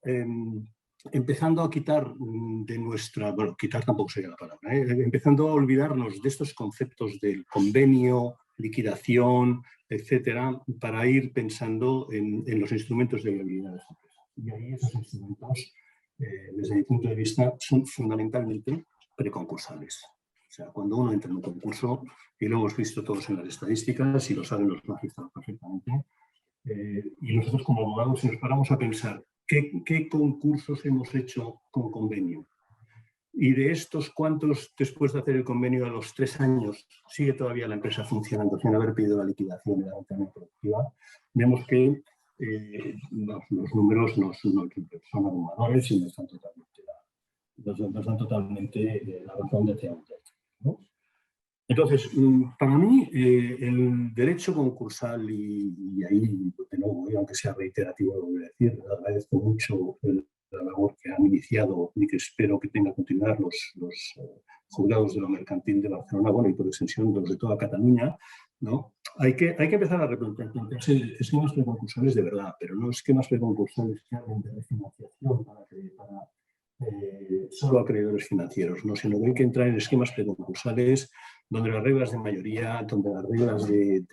empezando a quitar de nuestra, bueno, quitar tampoco sería la palabra, empezando a olvidarnos de estos conceptos del convenio, liquidación, etcétera, para ir pensando en los instrumentos de viabilidad de esta empresa. Y ahí esos instrumentos, desde mi punto de vista, son fundamentalmente preconcursales. O sea, cuando uno entra en un concurso, y lo hemos visto todos en las estadísticas, y lo saben los magistrados perfectamente, y nosotros como abogados, si nos paramos a pensar qué concursos hemos hecho con convenio, y de estos, ¿cuántos después de hacer el convenio a los 3 años sigue todavía la empresa funcionando sin haber pedido la liquidación de la venta productiva? Vemos que los números no son abrumadores y nos dan totalmente la razón de hacia dónde, ¿no? Entonces, para mí, el derecho concursal, y ahí de nuevo, aunque sea reiterativo, lo voy a decir, agradezco mucho la labor que han iniciado y que espero que tenga que continuar los juzgados de lo mercantil de Barcelona, bueno, y por extensión los de toda Cataluña, ¿no? Hay que empezar a replantearse esquemas preconcursales de verdad, pero no esquemas preconcursales que hablen de refinanciación para solo acreedores financieros, ¿no? Sino que hay que entrar en esquemas preconcursales donde las reglas de mayoría, donde las reglas de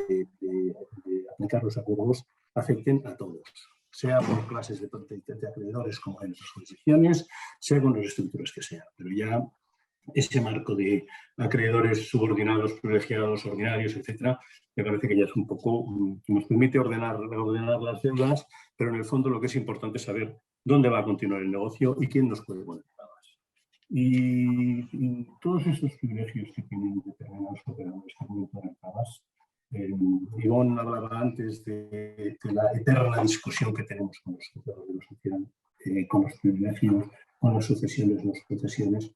aplicar los acuerdos afecten a todos, sea por clases de acreedores como en otras jurisdicciones, sea con las estructuras que sea, pero ya ese marco de acreedores subordinados, privilegiados, ordinarios, etcétera, me parece que ya es un poco, nos permite ordenar las deudas, pero en el fondo lo que es importante es saber dónde va a continuar el negocio y quién nos puede poner trabas. Y todos esos privilegios que tienen determinados operadores que pueden poner trabas. Ivonne hablaba antes de la eterna discusión que tenemos con los juzgados de lo social, con los privilegios, con las sucesiones, no sucesiones.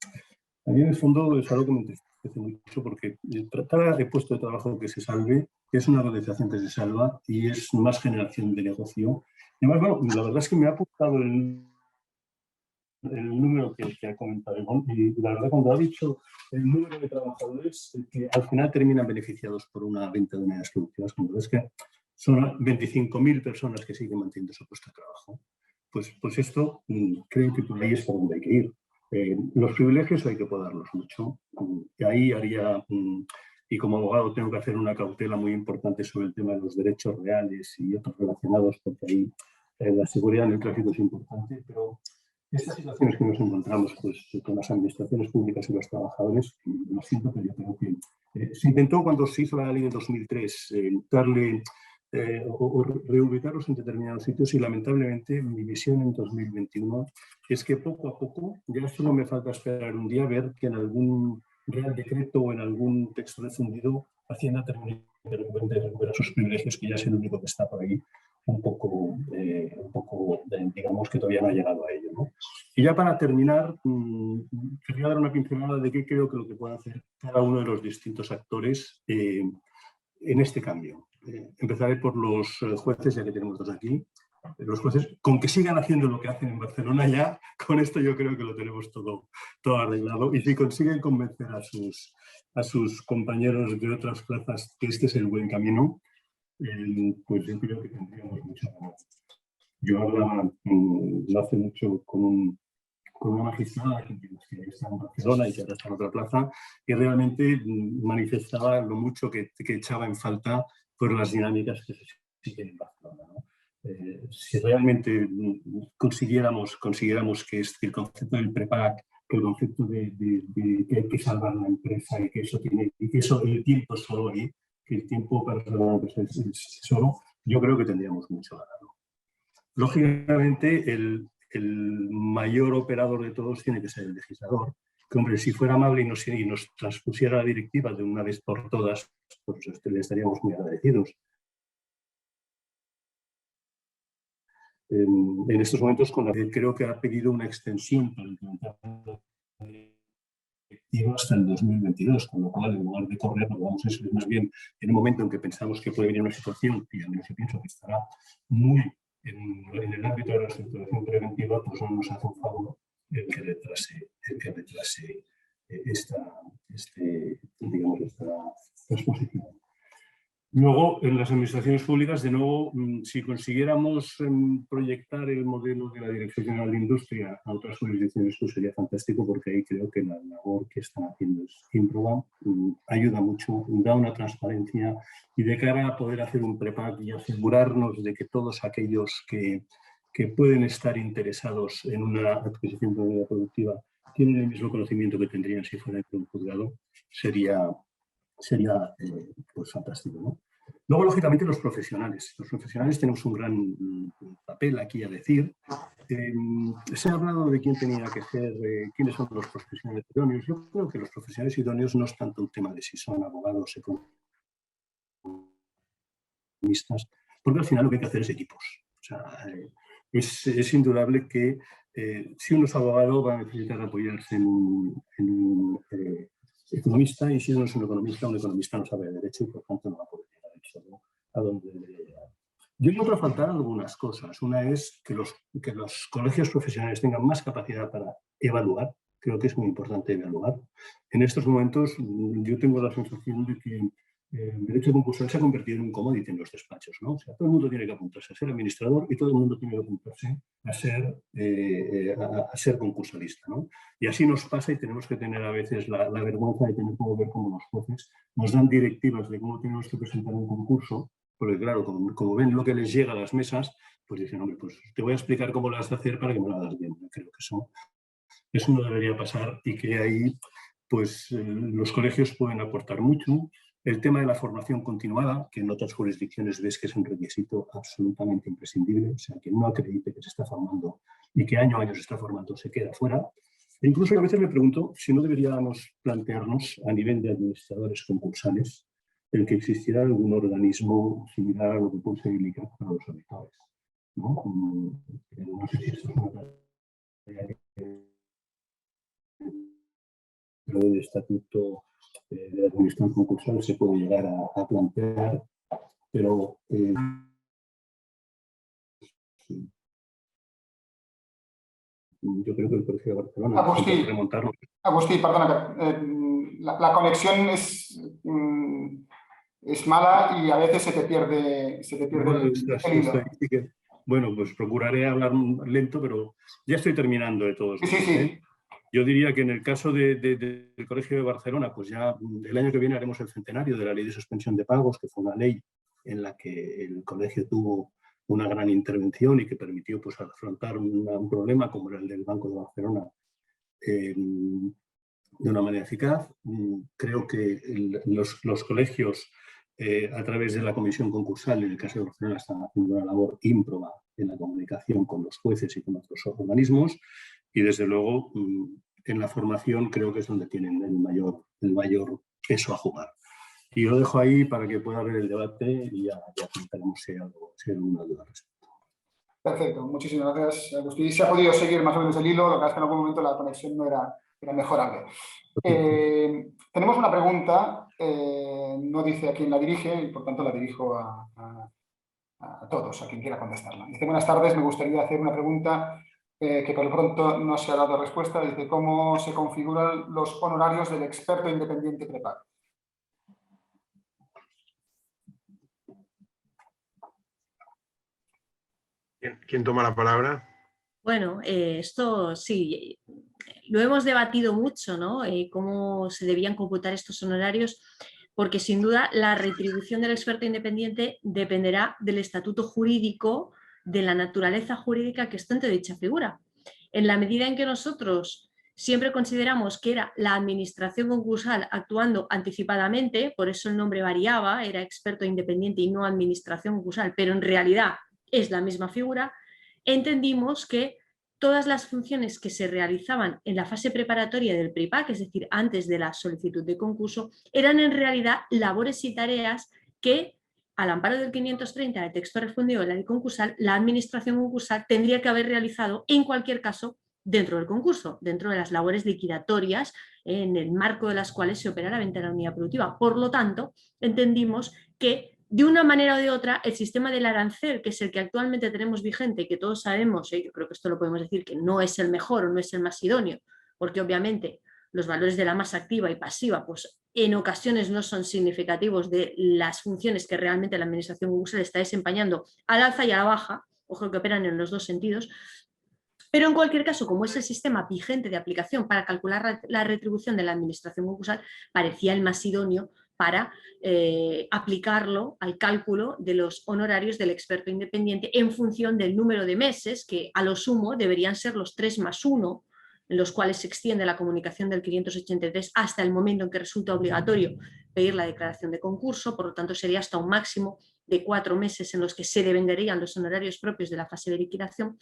A mí en el fondo es algo que me entristece mucho porque tratar de puesto de trabajo que se salve, que es una organización que se salva y es más generación de negocio. Y además, bueno, la verdad es que me ha apuntado el número que ha comentado Ivonne, y la verdad cuando ha dicho el número de trabajadores que al final terminan beneficiados por una venta de unidades productivas, como es que son 25.000 personas que siguen manteniendo su puesto de trabajo, pues esto creo que por ahí es por donde hay que ir. Los privilegios hay que podarlos mucho, y ahí haría, y como abogado tengo que hacer una cautela muy importante sobre el tema de los derechos reales y otros relacionados, porque ahí la seguridad en el tráfico es importante, pero estas situaciones que nos encontramos pues, con las administraciones públicas y los trabajadores, lo siento, pero yo creo que se intentó cuando se hizo la ley en 2003 darle o reubicarlos en determinados sitios y lamentablemente mi visión en 2021 es que poco a poco, ya solo me falta esperar un día a ver que en algún real decreto o en algún texto refundido Hacienda termine de recuperar sus privilegios, que ya es el único que está por ahí un poco digamos que todavía no ha llegado a ello, ¿no? Y ya para terminar, quería dar una pincelada de qué creo que lo que puede hacer cada uno de los distintos actores en este cambio. Empezaré por los jueces, ya que tenemos dos aquí. los jueces, con que sigan haciendo lo que hacen en Barcelona ya, con esto yo creo que lo tenemos todo arreglado. Y si consiguen convencer a sus compañeros de otras plazas que este es el buen camino, pues yo creo que tendríamos mucho ganas. Yo hablaba no hace mucho con una magistrada que está en Barcelona y que ahora está en otra plaza, y realmente manifestaba lo mucho que echaba en falta por las dinámicas que se siguen en Barcelona, ¿no? Si realmente consiguiéramos que el concepto del prepack, que el concepto de que hay que salvar la empresa y que eso el tiempo es solo ahí, que el tiempo para salvar la empresa es solo, yo creo que tendríamos mucho ganado. Lógicamente, el mayor operador de todos tiene que ser el legislador, que, hombre, si fuera amable y nos transpusiera la directiva de una vez por todas, pues le estaríamos muy agradecidos. En estos momentos creo que ha pedido una extensión para implementar la directiva hasta el 2022, con lo cual, en lugar de correr, nos vamos a ir más bien en un momento en que pensamos que puede venir una situación, y a mí yo pienso que estará muy en el ámbito de la situación preventiva, pues no nos hace un favor el que retrase esta transposición. Luego, en las administraciones públicas, de nuevo, si consiguiéramos proyectar el modelo de la Dirección General de Industria a otras jurisdicciones, pues sería fantástico, porque ahí creo que la labor que están haciendo es ímproba, ayuda mucho, da una transparencia, y de cara a poder hacer un prepack y asegurarnos de que todos aquellos que pueden estar interesados en una adquisición de propiedad productiva tienen el mismo conocimiento que tendrían si fuera un juzgado, sería pues fantástico, ¿no? Luego, lógicamente, los profesionales. Los profesionales tenemos un gran papel aquí a decir. Se ha hablado de quién tenía que ser, quiénes son los profesionales idóneos. Yo creo que los profesionales idóneos no es tanto un tema de si son abogados, economistas, porque al final lo que hay que hacer es equipos. O sea, es indudable que si uno es abogado va a necesitar apoyarse en un economista, y si uno es un economista no sabe de derecho y por tanto no va a poder llegar a donde debería llegar. Yo encuentro faltar algunas cosas. Una es que los colegios profesionales tengan más capacidad para evaluar. Creo que es muy importante evaluar. En estos momentos yo tengo la sensación de que el derecho concursal se ha convertido en un commodity en los despachos, ¿no? O sea, todo el mundo tiene que apuntarse a ser administrador y todo el mundo tiene que apuntarse a ser concursalista, ¿no? Y así nos pasa, y tenemos que tener a veces la vergüenza de tener que ver cómo los jueces nos dan directivas de cómo tenemos que presentar un concurso, porque claro, como ven lo que les llega a las mesas, pues dicen, hombre, pues te voy a explicar cómo lo has de hacer para que me lo hagas bien. Yo creo que eso no debería pasar, y que ahí pues los colegios pueden aportar mucho. El tema de la formación continuada, que en otras jurisdicciones ves que es un requisito absolutamente imprescindible, o sea, que no acredite que se está formando y que año a año se está formando se queda fuera. E incluso a veces me pregunto si no deberíamos plantearnos a nivel de administradores concursales el que existiera algún organismo similar a lo que puede ser el ICAC para los auditores, ¿no? No sé si esto es una tarea pero el estatuto de la administración concursal se puede llegar a plantear, pero yo creo que el Colegio de Barcelona puede remontarlo. Agustí, perdona, la conexión es mala y a veces se te pierde el hilo. Bueno, pues procuraré hablar lento, pero ya estoy terminando de todos. Sí. Yo diría que en el caso del Colegio de Barcelona, pues ya el año que viene haremos el centenario de la Ley de Suspensión de Pagos, que fue una ley en la que el colegio tuvo una gran intervención y que permitió pues afrontar un problema como era el del Banco de Barcelona de una manera eficaz. Creo que los colegios, a través de la comisión concursal, en el caso de Barcelona, están haciendo una labor ímproba en la comunicación con los jueces y con otros organismos, y desde luego en la formación creo que es donde tienen el mayor peso a jugar. Y lo dejo ahí para que pueda haber el debate y ya comentaremos si hay alguna duda al respecto. Perfecto, muchísimas gracias, Agustín. Se ha podido seguir más o menos el hilo, lo que pasa es que en algún momento la conexión no era mejorable. Tenemos una pregunta, no dice a quién la dirige y por tanto la dirijo a a todos, a quien quiera contestarla. Dice, buenas tardes, me gustaría hacer una pregunta que por lo pronto no se ha dado respuesta. Dice, ¿cómo se configuran los honorarios del experto independiente prepago? ¿Quién toma la palabra? Bueno, esto sí, lo hemos debatido mucho, ¿no? Cómo se debían computar estos honorarios, porque sin duda la retribución del experto independiente dependerá del estatuto jurídico, de la naturaleza jurídica que ostente dicha figura. En la medida en que nosotros siempre consideramos que era la administración concursal actuando anticipadamente, por eso el nombre variaba, era experto independiente y no administración concursal, pero en realidad es la misma figura, entendimos que todas las funciones que se realizaban en la fase preparatoria del PRIPAC, es decir, antes de la solicitud de concurso, eran en realidad labores y tareas que, al amparo del 530 del texto refundido de la ley concursal, la administración concursal tendría que haber realizado en cualquier caso dentro del concurso, dentro de las labores liquidatorias en el marco de las cuales se opera la venta de la unidad productiva. Por lo tanto, entendimos que de una manera o de otra, el sistema del arancel, que es el que actualmente tenemos vigente y que todos sabemos, yo creo que esto lo podemos decir, que no es el mejor o no es el más idóneo, porque obviamente los valores de la masa activa y pasiva, pues en ocasiones no son significativos de las funciones que realmente la administración concursal está desempeñando al alza y a la baja, ojo que operan en los dos sentidos. Pero en cualquier caso, como es el sistema vigente de aplicación para calcular la retribución de la administración concursal, parecía el más idóneo para aplicarlo al cálculo de los honorarios del experto independiente en función del número de meses, que a lo sumo deberían ser los 3+1, en los cuales se extiende la comunicación del 583 hasta el momento en que resulta obligatorio pedir la declaración de concurso, por lo tanto sería hasta un máximo de 4 meses en los que se devengarían los honorarios propios de la fase de liquidación.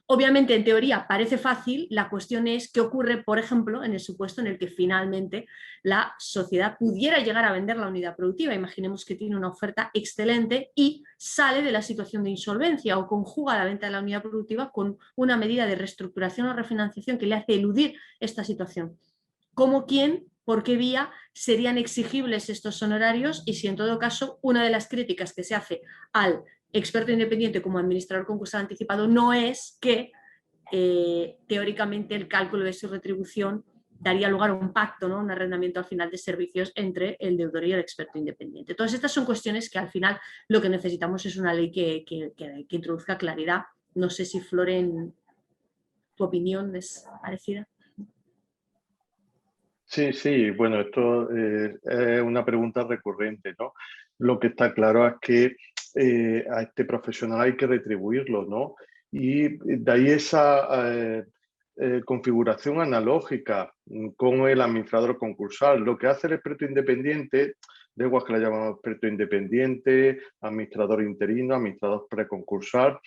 Obviamente, en teoría parece fácil, la cuestión es qué ocurre, por ejemplo, en el supuesto en el que finalmente la sociedad pudiera llegar a vender la unidad productiva. Imaginemos que tiene una oferta excelente y sale de la situación de insolvencia o conjuga la venta de la unidad productiva con una medida de reestructuración o refinanciación que le hace eludir esta situación. ¿Cómo, quién, por qué vía serían exigibles estos honorarios? Y si en todo caso una de las críticas que se hace al experto independiente como administrador concursal anticipado no es que teóricamente el cálculo de su retribución daría lugar a un pacto, ¿no? Un arrendamiento al final de servicios entre el deudor y el experto independiente. Todas estas son cuestiones que al final lo que necesitamos es una ley que introduzca claridad. No sé si, Floren, tu opinión es parecida. Sí, bueno, esto es una pregunta recurrente, ¿no? Lo que está claro es que a este profesional hay que retribuirlo, ¿no? Y de ahí esa configuración analógica con el administrador concursal. Lo que hace el experto independiente, da igual que le llamamos experto independiente, administrador interino, administrador preconcursal,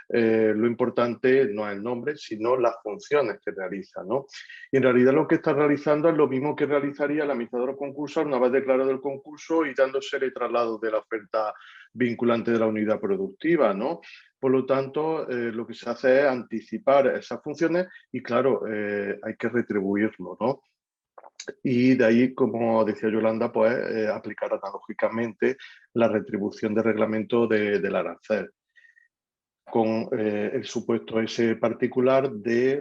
lo importante no es el nombre, sino las funciones que realiza, ¿no? Y en realidad lo que está realizando es lo mismo que realizaría el administrador concursal una vez declarado el concurso y dándosele traslado de la oferta vinculante de la unidad productiva, ¿no? Por lo tanto, lo que se hace es anticipar esas funciones y, claro, hay que retribuirlo, ¿no? Y de ahí, como decía Yolanda, pues aplicar analógicamente la retribución de reglamento del arancel, con el supuesto ese particular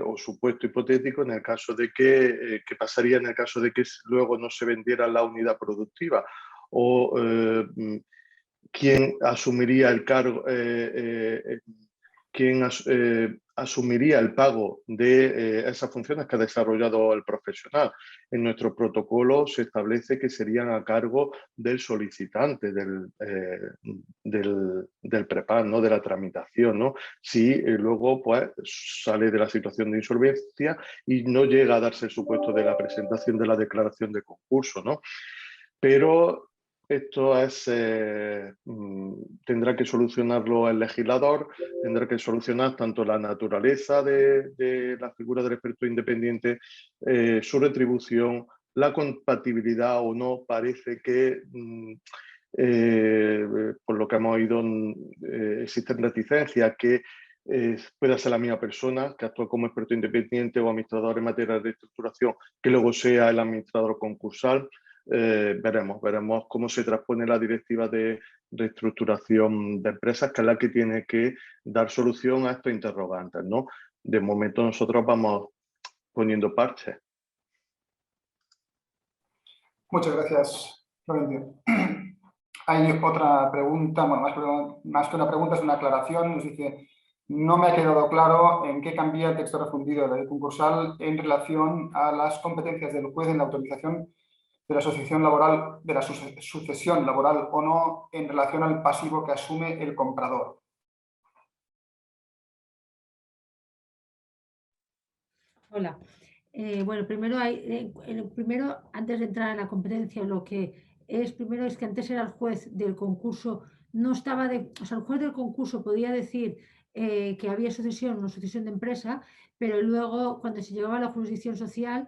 o supuesto hipotético en el caso de que pasaría en el caso de que luego no se vendiera la unidad productiva o quién asumiría el cargo, quién asumiría el pago de esas funciones que ha desarrollado el profesional. En nuestro protocolo se establece que serían a cargo del solicitante del PREPAG, ¿no? De la tramitación, ¿no? Si luego pues, sale de la situación de insolvencia y no llega a darse el supuesto de la presentación de la declaración de concurso, ¿no? Pero esto tendrá que solucionarlo el legislador, tendrá que solucionar tanto la naturaleza de la figura del experto independiente, su retribución, la compatibilidad o no. Parece que, por lo que hemos oído, existen reticencias que pueda ser la misma persona que actúa como experto independiente o administrador en materia de reestructuración, que luego sea el administrador concursal. veremos cómo se transpone la directiva de reestructuración de empresas, que es la que tiene que dar solución a estos interrogantes, ¿no? De momento nosotros vamos poniendo parches. Muchas gracias, Florencio. Hay otra pregunta, bueno, más que una pregunta, es una aclaración. Nos dice: no me ha quedado claro en qué cambia el texto refundido de la ley concursal en relación a las competencias del juez en la autorización de la asociación laboral, de la sucesión laboral o no, en relación al pasivo que asume el comprador. Hola. Bueno, primero, antes de entrar en la competencia, lo que es primero es que antes era el juez del concurso, no estaba o sea, el juez del concurso podía decir que había sucesión o no sucesión de empresa, pero luego cuando se llegaba a la jurisdicción social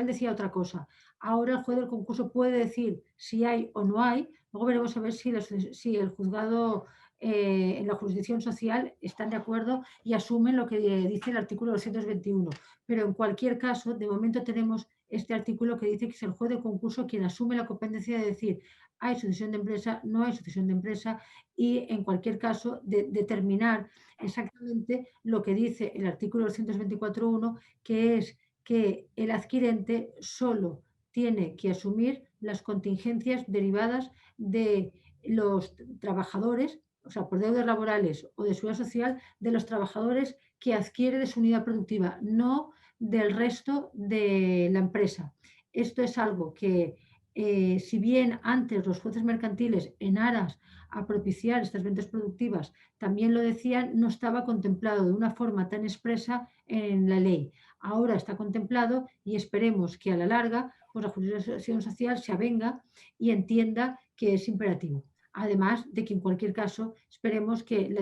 decía otra cosa. Ahora el juez del concurso puede decir si hay o no hay. Luego veremos a ver si el juzgado en la jurisdicción social están de acuerdo y asumen lo que dice el artículo 221. Pero en cualquier caso, de momento tenemos este artículo que dice que es el juez de concurso quien asume la competencia de decir hay sucesión de empresa, no hay sucesión de empresa, y en cualquier caso de determinar exactamente lo que dice el artículo 224.1, que es que el adquirente solo tiene que asumir las contingencias derivadas de los trabajadores, o sea, por deudas laborales o de seguridad social, de los trabajadores que adquiere de su unidad productiva, no del resto de la empresa. Esto es algo que, si bien antes los jueces mercantiles, en aras a propiciar estas ventas productivas, también lo decían, no estaba contemplado de una forma tan expresa en la ley. Ahora está contemplado y esperemos que a la larga pues la jurisdicción social se avenga y entienda que es imperativo. Además de que en cualquier caso esperemos que la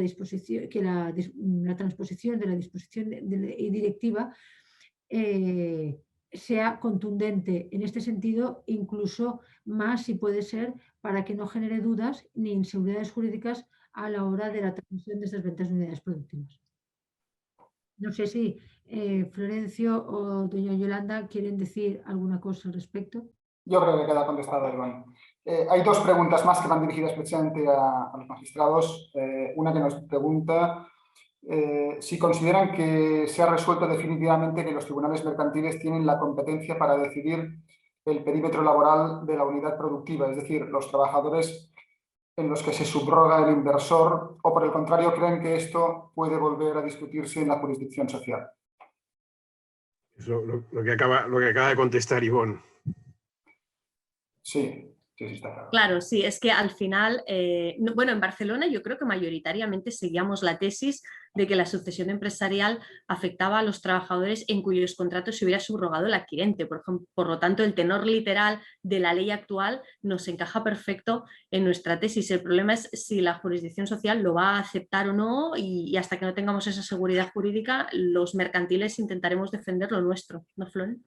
transposición de la disposición directiva sea contundente en este sentido, incluso más si puede ser, para que no genere dudas ni inseguridades jurídicas a la hora de la transmisión de estas ventas de unidades productivas. No sé si Florencio o doña Yolanda quieren decir alguna cosa al respecto. Yo creo que queda contestado, Iván. Hay dos preguntas más que van dirigidas precisamente a los magistrados. Una que nos pregunta si consideran que se ha resuelto definitivamente que los tribunales mercantiles tienen la competencia para decidir el perímetro laboral de la unidad productiva, es decir, los trabajadores en los que se subroga el inversor, o por el contrario creen que esto puede volver a discutirse en la jurisdicción social. Es lo que acaba de contestar Ivonne. Sí, está claro. Claro, sí, es que al final, bueno, en Barcelona yo creo que mayoritariamente seguíamos la tesis de que la sucesión empresarial afectaba a los trabajadores en cuyos contratos se hubiera subrogado el adquirente. Por lo tanto, el tenor literal de la ley actual nos encaja perfecto en nuestra tesis. El problema es si la jurisdicción social lo va a aceptar o no, y hasta que no tengamos esa seguridad jurídica, los mercantiles intentaremos defender lo nuestro, ¿no, Flores?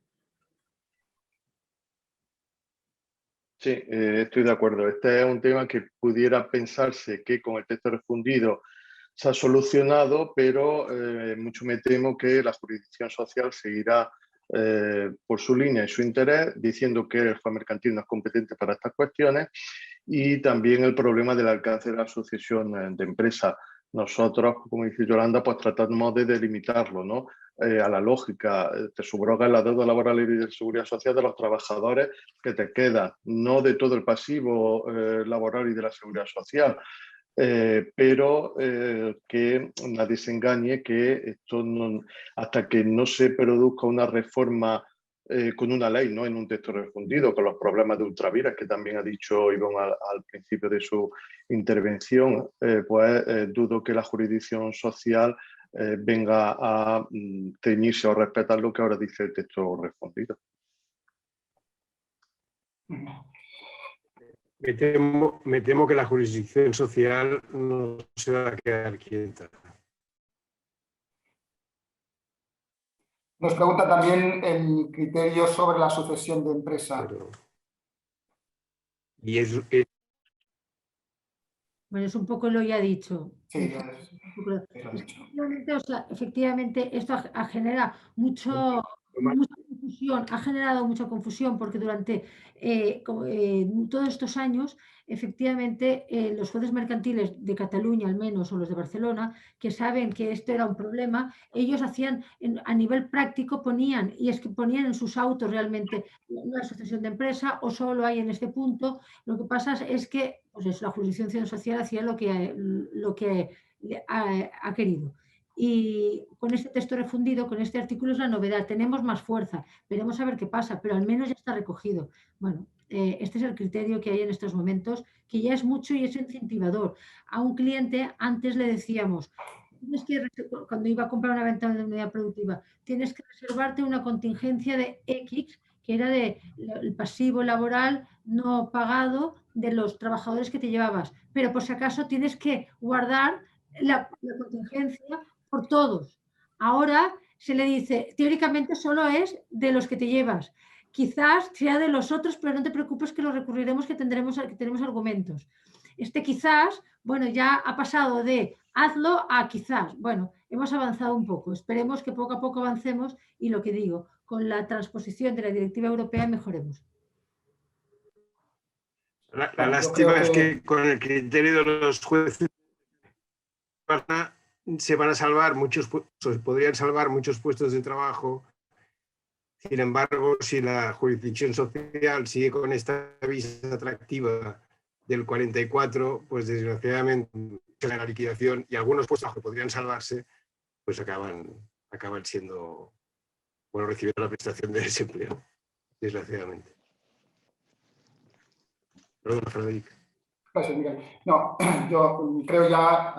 Sí, estoy de acuerdo. Este es un tema que pudiera pensarse que con el texto refundido se ha solucionado, pero mucho me temo que la jurisdicción social seguirá por su línea y su interés, diciendo que el juez mercantil no es competente para estas cuestiones, y también el problema del alcance de la sucesión de empresa. Nosotros, como dice Yolanda, pues tratamos de delimitarlo, ¿no? A la lógica, te subroga la deuda laboral y de seguridad social de los trabajadores que te quedan, no de todo el pasivo laboral y de la seguridad social. Pero que nadie se engañe que esto no, hasta que no se produzca una reforma con una ley, no en un texto refundido, con los problemas de ultraviras que también ha dicho Ivonne al principio de su intervención, dudo que la jurisdicción social venga a ceñirse o respetar lo que ahora dice el texto refundido. Me temo que la jurisdicción social no se va a quedar quieta. Nos pregunta también el criterio sobre la sucesión de empresa. Bueno, es un poco lo ya dicho. Sí, efectivamente, esto genera mucha confusión, ha generado mucha confusión porque durante todos estos años, efectivamente, los jueces mercantiles de Cataluña al menos, o los de Barcelona, que saben que esto era un problema, ellos hacían, a nivel práctico, ponían en sus autos realmente una asociación de empresa o solo hay en este punto. Lo que pasa es que pues la jurisdicción social hacía lo que ha querido. Y con este texto refundido, con este artículo es la novedad, tenemos más fuerza, veremos a ver qué pasa, pero al menos ya está recogido. Bueno, este es el criterio que hay en estos momentos, que ya es mucho y es incentivador. A un cliente antes le decíamos, tienes que, cuando iba a comprar una venta de unidad productiva, tienes que reservarte una contingencia de X, que era el pasivo laboral no pagado de los trabajadores que te llevabas, pero por si acaso tienes que guardar la contingencia por todos. Ahora se le dice, teóricamente solo es de los que te llevas. Quizás sea de los otros, pero no te preocupes que lo recurriremos, que tenemos argumentos. Quizás, bueno, ya ha pasado de hazlo a quizás. Bueno, hemos avanzado un poco. Esperemos que poco a poco avancemos y lo que digo, con la transposición de la directiva europea mejoremos. La lástima es que con el criterio de los jueces se van a salvar podrían salvar muchos puestos de trabajo. Sin embargo, si la jurisdicción social sigue con esta visa atractiva del 44, pues desgraciadamente la liquidación y algunos puestos que podrían salvarse, pues acaban siendo, bueno, recibiendo la prestación de desempleo, desgraciadamente. Perdón, Frederic. Gracias, Miguel. No, yo creo ya,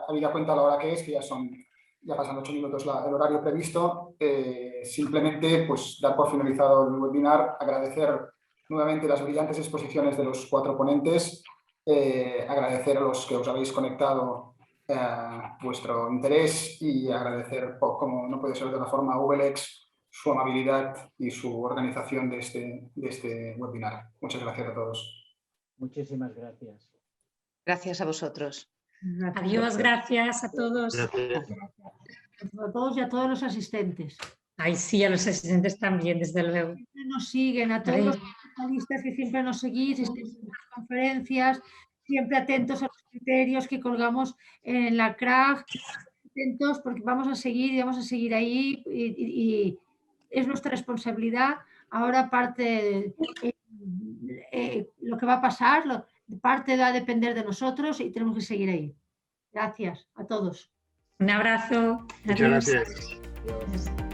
habida cuenta la hora que es, que ya pasan 8 minutos el horario previsto, simplemente pues dar por finalizado el webinar, agradecer nuevamente las brillantes exposiciones de los 4 ponentes, agradecer a los que os habéis conectado vuestro interés y agradecer, como no puede ser de otra forma, a VLEX su amabilidad y su organización de este webinar. Muchas gracias a todos. Muchísimas gracias. Gracias a vosotros. Adiós, gracias a todos. Gracias. A todos y a todos los asistentes. Ay, sí, a los asistentes también, desde luego. Nos siguen, a todos los especialistas que siempre nos seguís, estáis en las conferencias, siempre atentos a los criterios que colgamos en la CRAG, atentos porque vamos a seguir ahí y es nuestra responsabilidad. Ahora parte lo que va a pasar, parte va a depender de nosotros y tenemos que seguir ahí. Gracias a todos. Un abrazo. Muchas Adiós. gracias. Adiós.